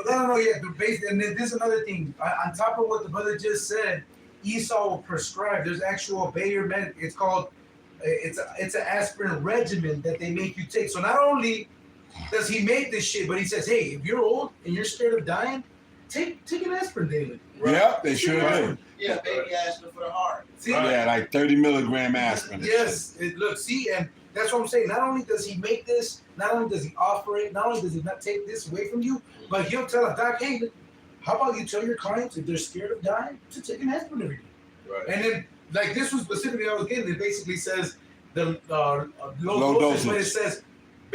No, yeah. But basically, and this is another thing. On top of what the brother just said, Esau will prescribe. There's actual Bayer med. It's called. It's an aspirin regimen that they make you take. So not only does he make this shit, but he says, hey, if you're old and you're scared of dying, take an aspirin daily. Right? Yep, they sure do. Yeah, baby aspirin for the heart. See, Yeah, like 30 milligram aspirin. Yes, look, see, and that's what I'm saying. Not only does he make this, not only does he offer it, not only does he not take this away from you, but he'll tell a doc, hey, how about you tell your clients if they're scared of dying to take an aspirin every day? Right. And then, like this was specifically I was getting, it basically says the low Low dosage, but it dosage. says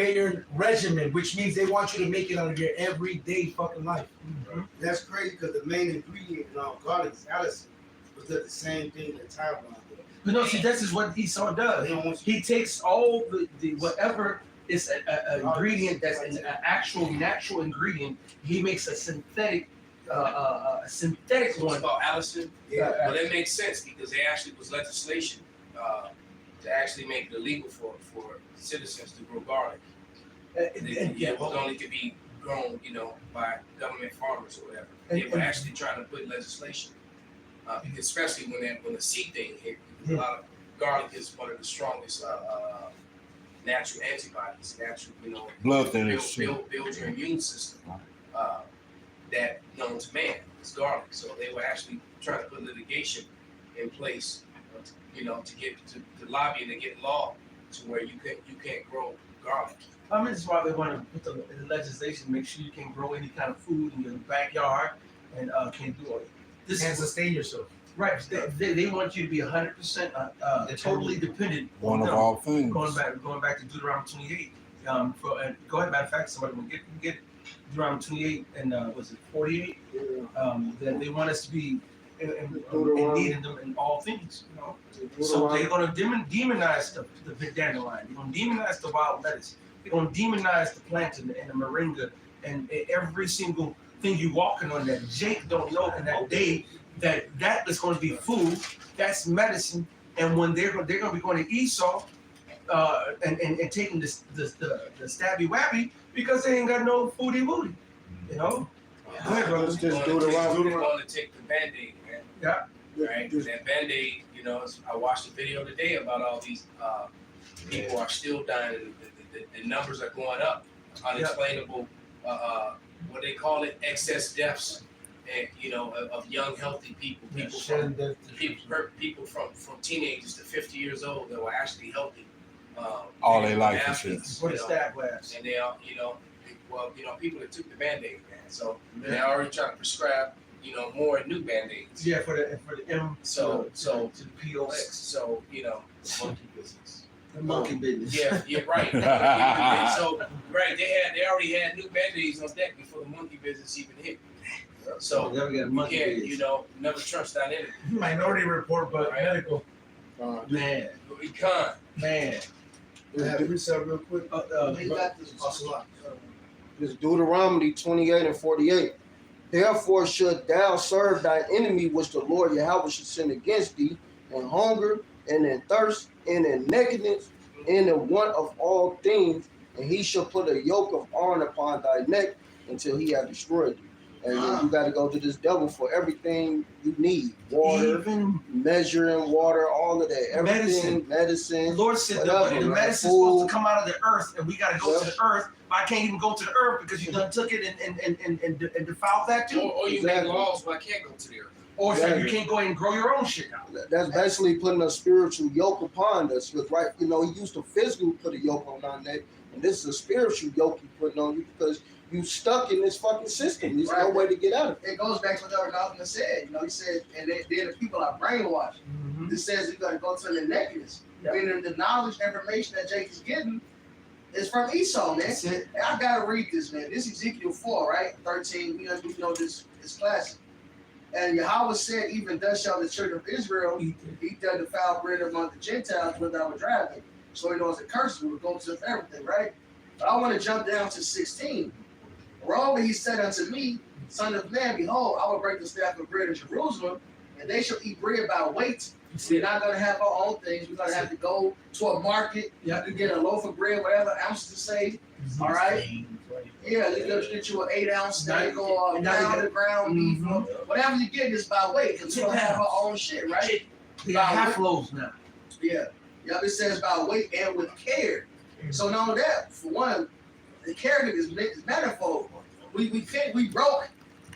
Bayer regimen, which means they want you to make it out of your everyday fucking life. That's crazy because the main ingredient in garlic is allicin, which does the same thing that Taiwan does. But no, see, this is what Esau does. He takes all the whatever is an ingredient that's an actual natural ingredient. He makes a synthetic one. About Allison, Yeah. well, that makes sense because there actually was legislation to actually make it illegal for citizens to grow garlic. It only could be grown, by government farmers or whatever. They were actually trying to put legislation, because especially when the seed thing hit. A lot of garlic is one of the strongest natural antibodies, Blood thinners, build your immune system. That known to man is garlic. So they were actually trying to put litigation in place, to get to lobby and to get law to where you can't grow garlic. This is why they want to put the legislation, make sure you can grow any kind of food in your backyard and can do it. This And is sustain yourself. right. They want you to be 100% totally dependent one on of them. all things. Going back to Deuteronomy 28. Go ahead. Matter of fact, somebody will get Deuteronomy 28 and was it 48? That they want us to be in them in all things. So they're going to demonize the dandelion. They're going to demonize the wild lettuce. They're going to demonize the plantain and the moringa and every single thing you walking on that Jake don't know in that day that is going to be food. That's medicine. And when they're going to be going to Esau and taking the stabby wabby because they ain't got no foodie woody. Go ahead, brother. Just They Deuteronomy. want to take the Band-Aid, man. Yeah. Right? That Band-Aid, I watched a video today about all these people are still dying. The numbers are going up. Unexplainable, what they call it, excess deaths, and of young healthy people. People from teenagers to 50 years old that were actually healthy. All their life and athletes, For the stab blast. and they are, people that took the Band-Aid, man. So they're already trying to prescribe, more new Band-Aids. Yeah, for the M. So to the POX. So Monkey business. The monkey business. yeah, right. So right, they already had new Band-Aids on deck before the monkey business even hit. So Never got a you monkey can't, business. never trust that in it. Minority Report, but Right. medical. Man. We can't. Man. We have reset real quick. They got this. This Deuteronomy 28 and 48. Therefore should thou serve thy enemy which the Lord Yahweh should send against thee, in hunger, and in thirst, and in nakedness, and in want of all things, and he shall put a yoke of iron upon thy neck until he have destroyed you. And then you got to go to this devil for everything you need. Water, measuring water, all of that. Everything, medicine. The Lord said the medicine's supposed to come out of the earth, and we got to go to the earth. But I can't even go to the earth because you done took it and defiled that too. Or you make laws, but I can't go to the earth. Or so you can't go ahead and grow your own shit now. That's basically putting a spiritual yoke upon us. Because he used to physically put a yoke on our neck, and this is a spiritual yoke he putting on you because you stuck in this fucking system. There's no way to get out of it. It goes back to what the governor said. He said, and then the people are brainwashed. It says you got to go to the nakedness. Meaning the knowledge, information that Jake is getting is from Esau, man. And I gotta read this, man. This is Ezekiel 4, right? 13. We know this is classic. And Yahweh said, even thus shall the children of Israel eat the foul bread among the Gentiles when thou would drive them. So he knows the curse will go to everything, right? But I want to jump down to 16. Moreover, he said unto me, Son of man, behold, I will break the staff of bread in Jerusalem, and they shall eat bread by weight. We're not going to have our own things. We're going to have to go to a market. You have to get a loaf of bread, whatever ounces to say. All right? Yeah, you get you an 8-ounce steak or a pound of ground beef. Whatever you get is by weight, because we don't have our own shit, right? They got half loaves now. Yeah. It says by weight and with care. So not only that, for one, the care is manifold. We broke.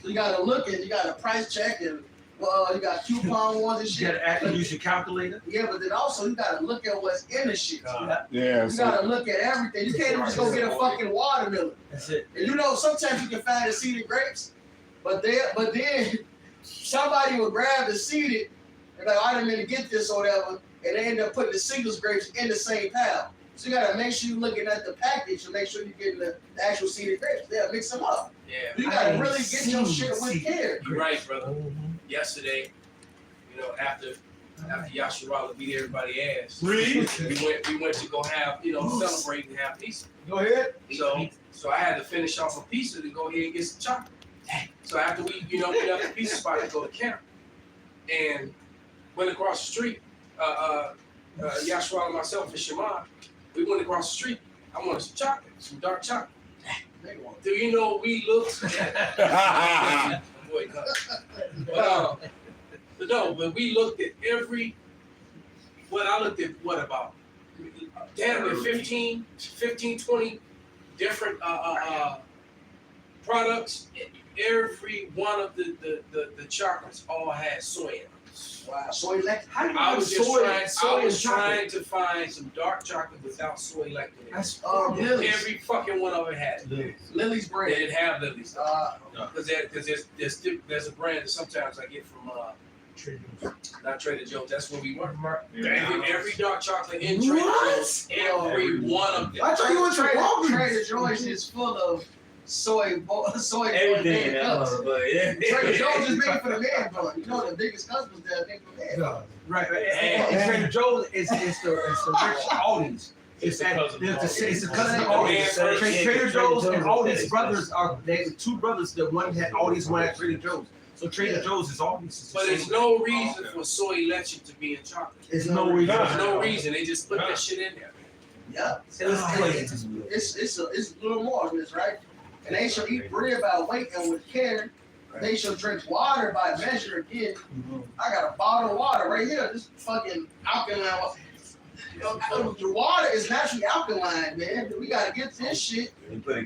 So you got to look at, you got a price check and you got coupon ones and shit. You got to actually use your calculator. Yeah, but then also you got to look at what's in the shit. Yeah. You got to look at everything. You can't even just go get a fucking watermelon. That's it. And sometimes you can find the seeded grapes, but then somebody will grab the seeded and like, I didn't mean to get this or whatever, and they end up putting the seedless grapes in the same pile. So you gotta make sure you're looking at the package and make sure you're getting the actual seeded grapes. Yeah, mix them up. Yeah. You gotta really get your shit with care. You're right, brother. Yesterday, you know, after Yasharala beat everybody ass, we went to go have, you know, celebrate and have pizza. Go ahead. So I had to finish off a pizza to go ahead and get some chocolate. So after we, you know, we left the pizza spot to go to camp and went across the street, Yasharala, myself, and Shema, we went across the street. I wanted some chocolate, some dark chocolate. Do you know we looked at but we looked at about damn near 15, 20 different products. Every one of the chocolates all had soy in them. Wow, soy lectin. I was trying to find some dark chocolate without soy lectin in it. That's Lily's. Every fucking one of it had it. Lily's brand. They didn't have Lily's. Because there's a brand that sometimes I get from not Trader Joe's. That's where we work. Every dark chocolate in Trader Joe's, every one of them. I thought you went to Walgreens. Trader Joe's is full of soy Everything cups. yeah. Trader Joe's is made for the man bun. You know the biggest customers there made for the man. Right. And Trader Joe's is the rich Aldi's. It's a cousin of Aldi's. Trader Joe's and Aldi's brothers are they two brothers. The one had Aldi's, one had Trader Joe's. So Trader Joe's is Aldi's. But there's no reason for soy leche to be in chocolate. There's no reason. There's no reason. They just put that shit in there. Yeah. It's a little more than this, right? And they shall eat bread by weight and with care. They shall drink water by measure again. I got a bottle of water right here. This fucking alkaline water. The water is naturally alkaline, man. We gotta get this shit.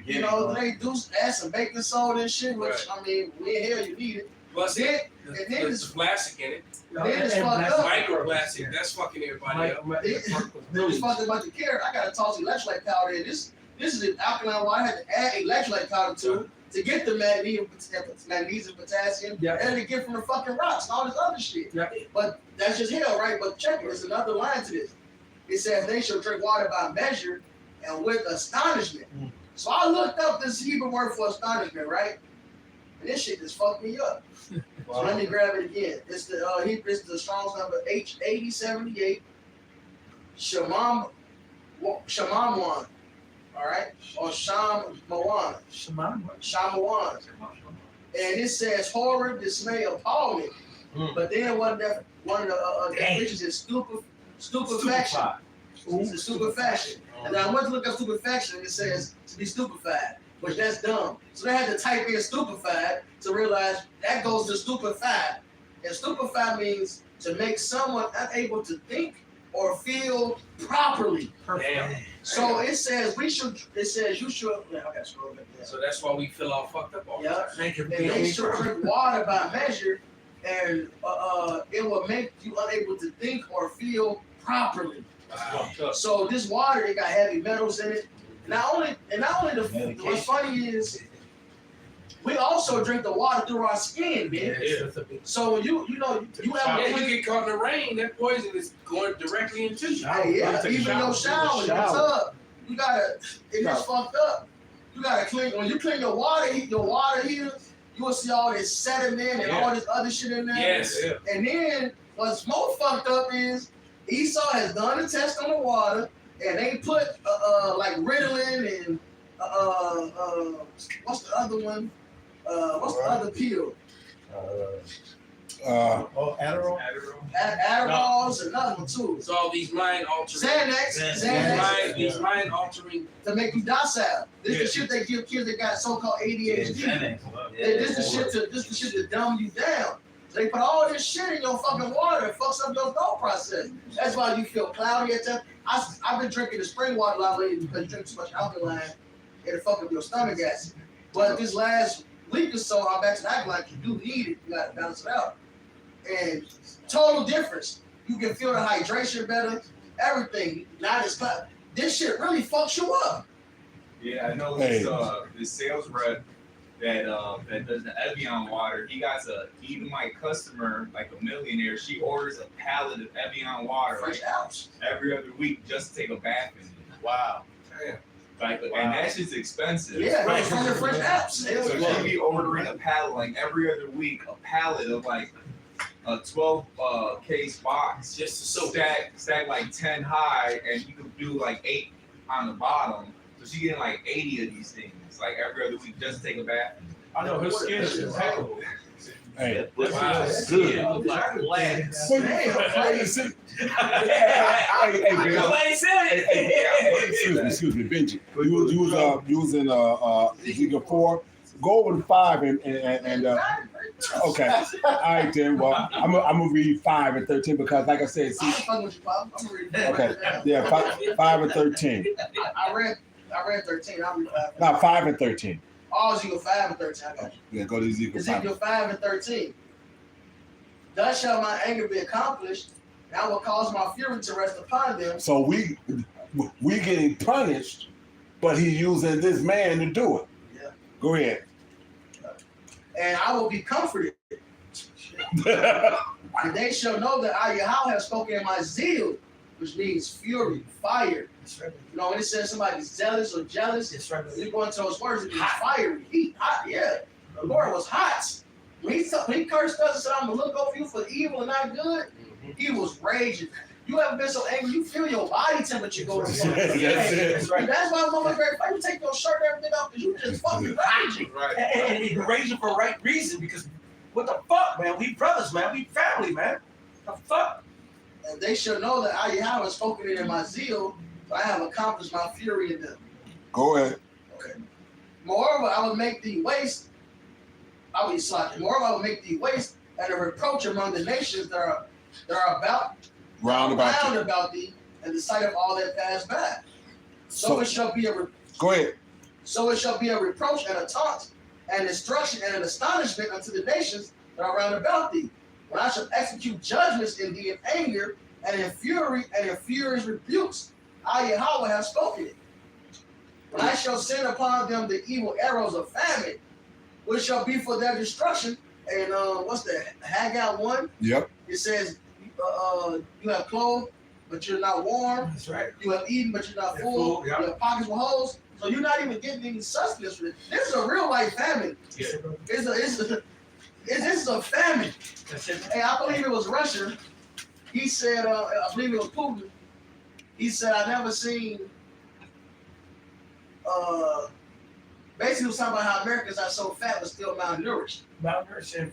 You know, they do add some baking soda and shit, which I mean, when hell you need it. Plus, there's plastic in it. Then it's fucked up. Microplastic. That's fucking everybody up. It's fucked about the carrot. I gotta toss electrolyte powder in. This is an alkaline water. I had to add electrolyte powder to get the magnesium, potassium, and to get from the fucking rocks and all this other shit. But that's just hell, right? But check it. There's another line to this. It says they shall drink water by measure and with astonishment. So I looked up this Hebrew word for astonishment, right? And this shit just fucked me up. So let me grab it again. It's the Strong's number H8078. Shamawan. All right? Or Shamawan. And it says horror, dismay, appalling. But then one of the definitions is stupefaction. It's a stupefaction. And I went to look up stupefaction and it says to be stupefied, which that's dumb. So they had to type in stupefied to realize that goes to stupefied. And stupefied means to make someone unable to think or feel properly. Damn. So it says you should. I gotta scroll back down. So that's why we feel all fucked up all the time. And they should drink water by measure, and it will make you unable to think or feel properly. Wow. So this water, it got heavy metals in it. Not only what's funny is we also drink the water through our skin, man. Yeah. So when you have you get caught in the rain, that poison is going directly into you. Even your shower, your tub, you gotta. It is fucked up. You gotta clean when you clean your water here. You will see all this sediment and all this other shit in there. Yes. And then what's more fucked up is Esau has done a test on the water, and they put like Ritalin and what's the other one? What's the other pill? Adderall. Adderall's another one too. It's all these mind altering. Xanax. These mind altering to make you docile. This is the shit they give kids that got so-called ADHD. This is the shit to dumb you down. They put all this shit in your fucking water. It fucks up your thought process. That's why you feel cloudy at times. I've been drinking the spring water a lot lately because you drink too much alkaline. It'll fuck up your stomach acid. But this last week or so, I'm back to the alkaline. You do need it. You gotta balance it out. And total difference. You can feel the hydration better. Everything. Not as much. This shit really fucks you up. Yeah, I know this sales rep that does the Evian water. He got a Edomite customer, like a millionaire. She orders a pallet of Evian water Fresh house. every other week just to take a bath in it. Wow. Like, and that shit's expensive. Yeah, right, from the French apps. So she be ordering a pallet like every other week, a pallet of like a 12 case box, just so stack like 10 high, and you can do like 8 on the bottom. So she getting like 80 of these things like every other week just to take a bath. I know her skin is impeccable. Hey, wow, that's good. Like glass. Excuse me, Benji. You was in Ezekiel 4. Go over to 5 and okay. All right then. Well, I'm gonna read 5 and 13 because, like I said, see. Okay. Yeah, 5 and 13. I read 13. I'll read 5. No, 5 and 13. Oh, Ezekiel 5 and 13. I got you. Yeah, go to Ezekiel 5. Ezekiel 5 and 13. Thus shall my anger be accomplished, and I will cause my fury to rest upon them. So we getting punished, but he using this man to do it. Yeah. Go ahead. And I will be comforted. And they shall know that I, Yahweh, have spoken in my zeal, which means fury, fire. Right. You know, when it says somebody's zealous or jealous, It's right. when you go into those words, it means fiery, heat, hot. Yeah, the Lord was hot. When he cursed us and said, I'm going to look over you for evil and not good, he was raging. You ever been so angry, you feel your body temperature go to That's right. That's why I'm going to you take your shirt and everything off because you just fucking raging. Right. And you're raging for the right reason because what the fuck, man? We brothers, man. We family, man. The fuck? And they shall know that I, Yahweh, have spoken it in my zeal, but I have accomplished my fury in them. Go ahead. Okay. Moreover, I will make thee waste. Moreover, I will make thee waste and a reproach among the nations that are about Round about thee, in the sight of all that pass by. So it shall be go ahead. So it shall be a reproach and a taunt and instruction and an astonishment unto the nations that are round about thee. When I shall execute judgments in thee in anger and in fury and in furious rebukes, I Yahweh have spoken it. When I shall send upon them the evil arrows of famine, which shall be for their destruction. And what's that? Haggai 1? Yep. It says, you have clothes, but you're not warm. That's right. You have eaten, but you're not full. Yeah. You have pockets with holes. So you're not even getting any sustenance. This is a real life famine. Yeah. This is a famine. Hey, I believe it was Russia. He said, I believe it was Putin. He said, I never seen, basically he was talking about how Americans are so fat but still malnourished. Malnourishing.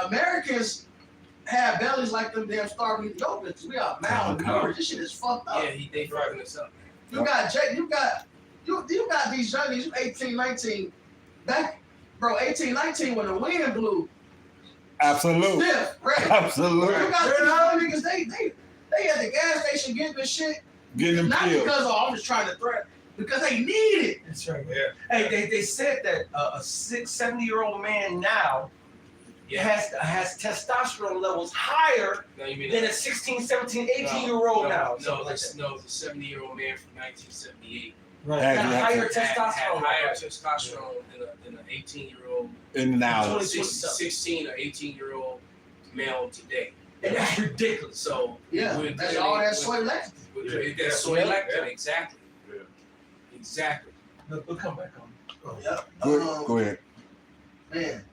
Americans have bellies like them damn starving Ethiopians. We are malnourished. This shit is fucked up. Yeah, they fucking us up. You got these youngies, you 18, 19, back, bro, 18, 19 when the wind blew. Absolutely. Stiff, right? Absolutely. You got these young niggas, they at the gas station getting this shit. Getting them Not killed. because I'm just trying to threat, because they need it. That's right. Yeah. Hey, they said that a 70-year-old man now has testosterone levels higher than a 16, 17, 18-year-old now. No, the 70-year-old man from 1978. Right. Had higher testosterone. Had higher testosterone than an 18-year-old. In now. 16 or 18-year-old male today. And that's ridiculous. So that's all that soy lectin. That's soy lectin, exactly. Yeah. Exactly. We'll come back on. Yep. Go ahead. Man.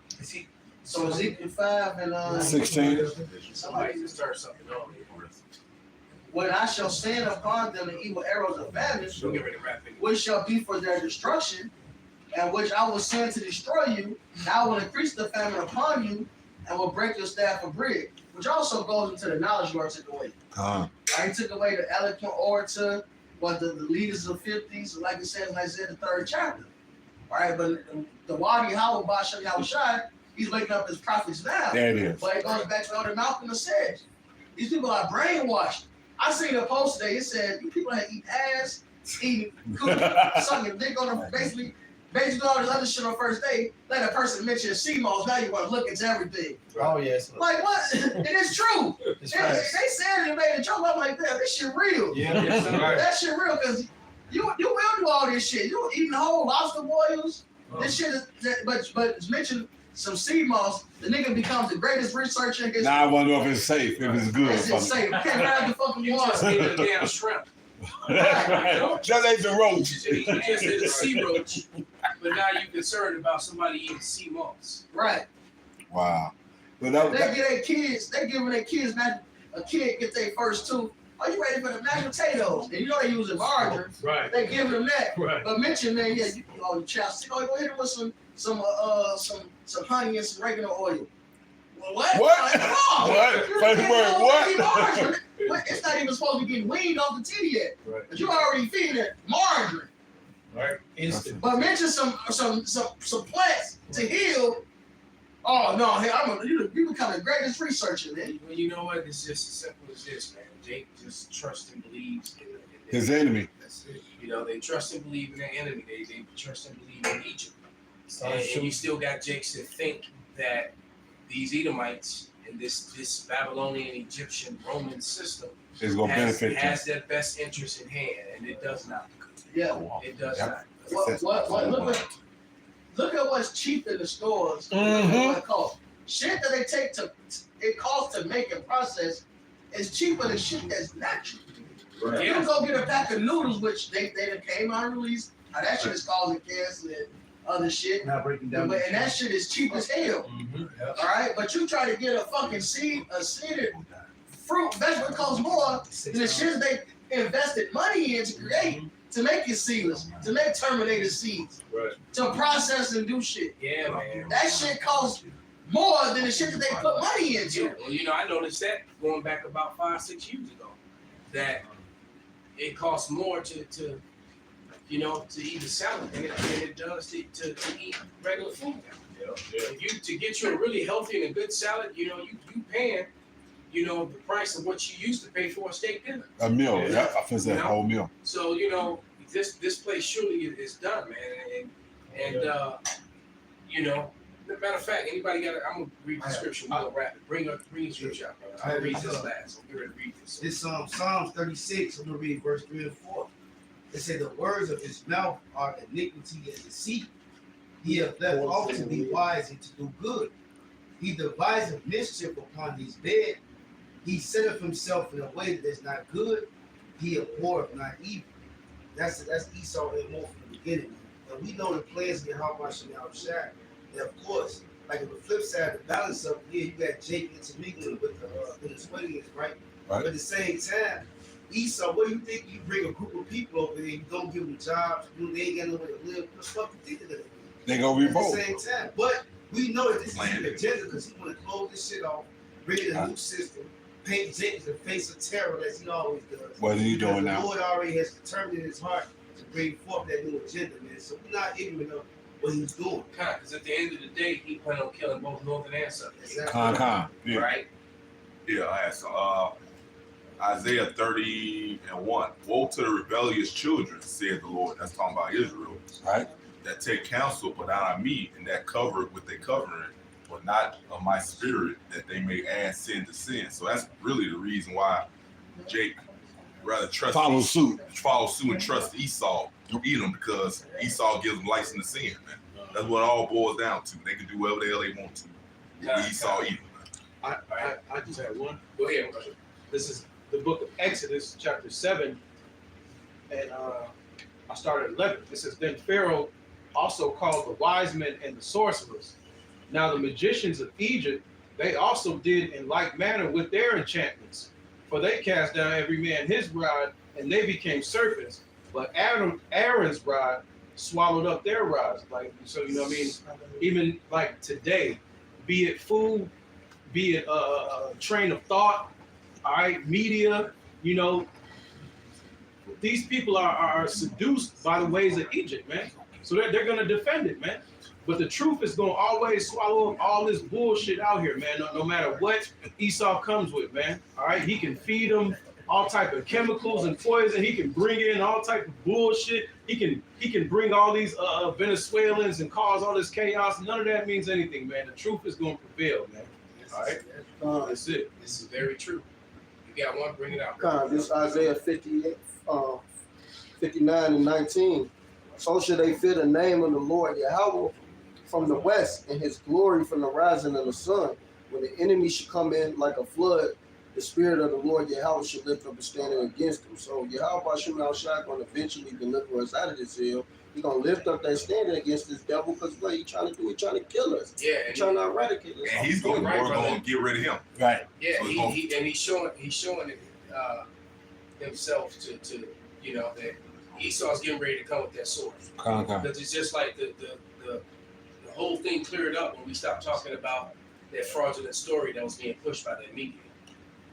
So Ezekiel 5 and 16. Somebody can start something on. When I shall send upon them the evil arrows of famine, which shall be for their destruction, and which I will send to destroy you, and I will increase the famine upon you, and will break your staff of bread, which also goes into the knowledge you are took away. I took away the eloquent orator, but the leaders of the 50s, like it says in Isaiah the 3rd chapter. All right, but the Wadi Howell Basha Yahushai, he's waking up his prophets now. There it is. But it goes back to what Malcolm said. These people are brainwashed. I seen a post today. It said you people that eat ass, eating cookie, sucking dick on them, basically all this other shit on first day. Let a person mention CMOS. Now you want to look into everything. Oh yes. Like what? It is true. They said it made a joke. I'm like, damn, this shit real. Yeah, that shit real because you will do all this shit. You eating whole lobster boils. This shit is, but it's mentioned some CMOS, the nigga becomes the greatest researcher. Now I wonder if it's safe, if it's good. It's safe. You can't grab the fucking water. Just eat a damn shrimp. That's right. Just ate the roach. You just ate a sea roach, but now you're concerned about somebody eating sea moss. Right. Wow. But They giving their kids a kid get their first tooth. Are you ready for the mashed potatoes? And you know they using margarine. Right. They giving them that. Right. But mention man, yeah, you chapstick. Oh, go hit it with some honey and some regular oil. Well, what? What? Like, oh, What? First word, what? It's not even supposed to be getting weaned off the titty yet. Right. But you already feeding it margarine. Right. Instant. But mention some plants to heal. Oh no, hey, you become the greatest researcher, man. Well, you know what? It's just as simple as this, man. Jake just trusts and believes in his enemy. That's it. You know, they trust and believe in their enemy. They trust and believe in Egypt. And you still got Jakes that think that these Edomites and this Babylonian, Egyptian, Roman system is going to benefit has their best interest in hand, and it does not. Yeah, it does not. What? Look at what's cheap in the stores. Mm-hmm. What it costs. Shit that they take it costs to make and process is cheaper than shit that's natural. Right. You can go get a pack of noodles, which they came out and released. Now that shit is causing cancer and other shit. Not breaking down. And that shit is cheap as hell. Mm-hmm. All right, but you try to get a fucking seeded fruit, vegetable costs more than the shit they invested money in to create. To make it seedless, to make Terminator seeds, right. To process and do shit. Yeah, man. That shit costs more than the shit that they put money into. Yeah, well, you know, I noticed that going back about 5-6 years ago, that it costs more to eat a salad than it does to eat regular food. Yeah. If to get you a really healthy and a good salad, you paying, the price of what you used to pay for a steak dinner. A meal, yeah, I feel that whole meal. So this place surely is done, man, and matter of fact, anybody got? I'm gonna read the scripture. We'll wrap it. Bring your scripture out, man. I'll read this last. I'm gonna read this. It's Psalms 36. I'm gonna read verse 3 and 4. It said, "The words of his mouth are iniquity and deceit. He hath left off to be wise and to do good. He deviseth mischief upon his bed. He setteth himself in a way that is not good. He abhorreth not evil." That's Esau and more from the beginning. And we know the plans get how much and outside. And of course, like on the flip side, the balance of here, you got Jake intermingling with the Venezuelans, right? But at the same time, Esau, what do you think? You bring a group of people over there, you don't give them jobs, they ain't got nowhere to live. What the fuck you think of that? They gonna revolt. At the same time, but we know that this is an agenda because he want to close this shit off, bring in a new system, paint Jake the face of terror as he always does. What are you doing now? The Lord already has determined in his heart to bring forth that new agenda, man. So we're not ignorant of what he's doing. Because at the end of the day, he planned on killing both northern and southern. Exactly. Yeah. Right? Yeah, I asked Isaiah 30:1. Woe to the rebellious children, said the Lord. That's talking about Israel. Right. That take counsel, but not on me, and that cover it with their covering, but not of my spirit, that they may add sin to sin. So that's really the reason why Jake rather follow suit and trust Esau to eat them, because Esau gives them license to sin, man. That's what it all boils down to. They can do whatever the hell they want to. Esau eat them. I just had one. Go ahead. This is the book of Exodus, chapter 7, and I started at 11. It says, "Then Pharaoh also called the wise men and the sorcerers. Now the magicians of Egypt, they also did in like manner with their enchantments. For they cast down every man his rod, and they became serpents. But Aaron's rod swallowed up their rods." Like, so, you know what I mean? Even like today, be it food, be it a train of thought, all right, media, these people are seduced by the ways of Egypt, man. So they're going to defend it, man. But the truth is going to always swallow up all this bullshit out here, man, no matter what Esau comes with, man. All right, he can feed them all type of chemicals and poison. He can bring in all type of bullshit. He can bring all these Venezuelans and cause all this chaos. None of that means anything, man. The truth is going to prevail, man. All right, that's it. This is very true. You got one, bring it out. This Isaiah 58, 59 and 19. "So shall they fear the name of the Lord Yahweh from the west, and his glory from the rising of the sun. When the enemy should come in like a flood, the spirit of the Lord Yahweh should lift up a standing against them. So Yahweh Shem Shai going to eventually deliver us out of this hell. He's going to lift up that standing against this devil because what he trying to do, he trying to kill us. Yeah. He's trying to eradicate us. And he's going to get rid of him. Right. Yeah, So he's showing it himself to you know that Esau's getting ready to come with that sword. Because it's just like the whole thing cleared up when we stopped talking about that fraudulent story that was being pushed by the media.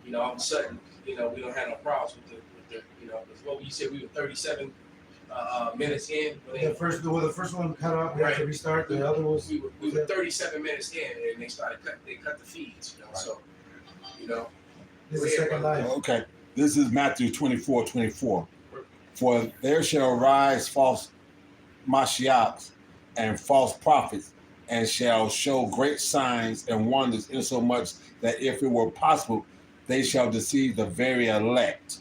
You know, all of a sudden, you know, we don't have no problems with the you know, what you said we were 37 minutes in. The first one cut off. We had to restart. The other was we were 37 minutes in, and they cut the feeds. You know, so you know. This is second life. Okay, this is Matthew 24:24. For there shall rise false Mashiachs and false prophets, and shall show great signs and wonders, insomuch that if it were possible, they shall deceive the very elect,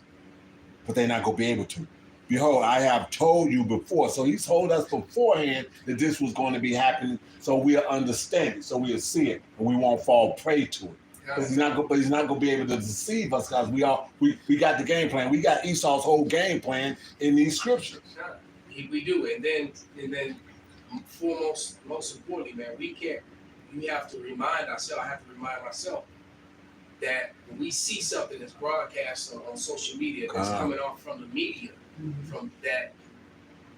but they're not going to be able to. Behold, I have told you before. So he told us beforehand that this was going to be happening, so we'll understand it, so we'll see it, and we won't fall prey to it. But he's not going to be able to deceive us because we got the game plan. We got Esau's whole game plan in these scriptures. We do, and then foremost, most importantly, man, we have to remind ourselves. I have to remind myself that when we see something that's broadcast on social media that's coming off from the media, from that,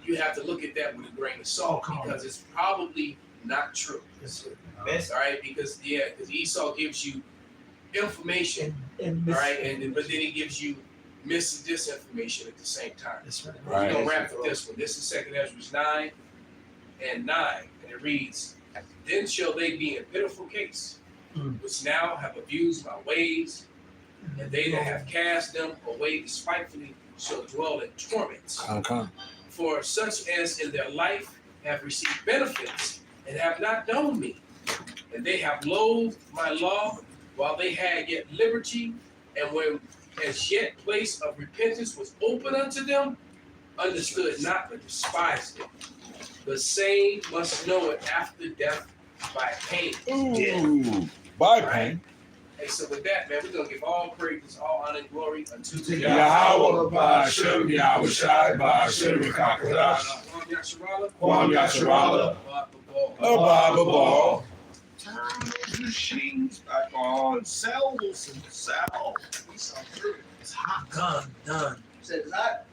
you have to look at that with a grain of salt because it's probably not true. All right, because Esau gives you information, but then he gives you disinformation at the same time. That's right. We're gonna wrap with this one. This is 2 Ezra 9:9, and it reads, "Then shall they be in pitiful case, which now have abused my ways, and they that have cast them away despitefully shall dwell in torments. For such as in their life have received benefits and have not known me, and they have loathed my law while they had yet liberty, and when as yet place of repentance was open unto them, understood not but despised it. The same must know it after death by pain." By pain. Hey, so with that, man, we're gonna give all praises, all honor and glory unto Yahweh, Ba'ashem, Yahweh Shai, Ba'ashem, Kakadash, Kwam Yasharala, Abba Ball. Turn those machines back on. Sell, Wilson, sell. It's hot. Done. Said it's hot.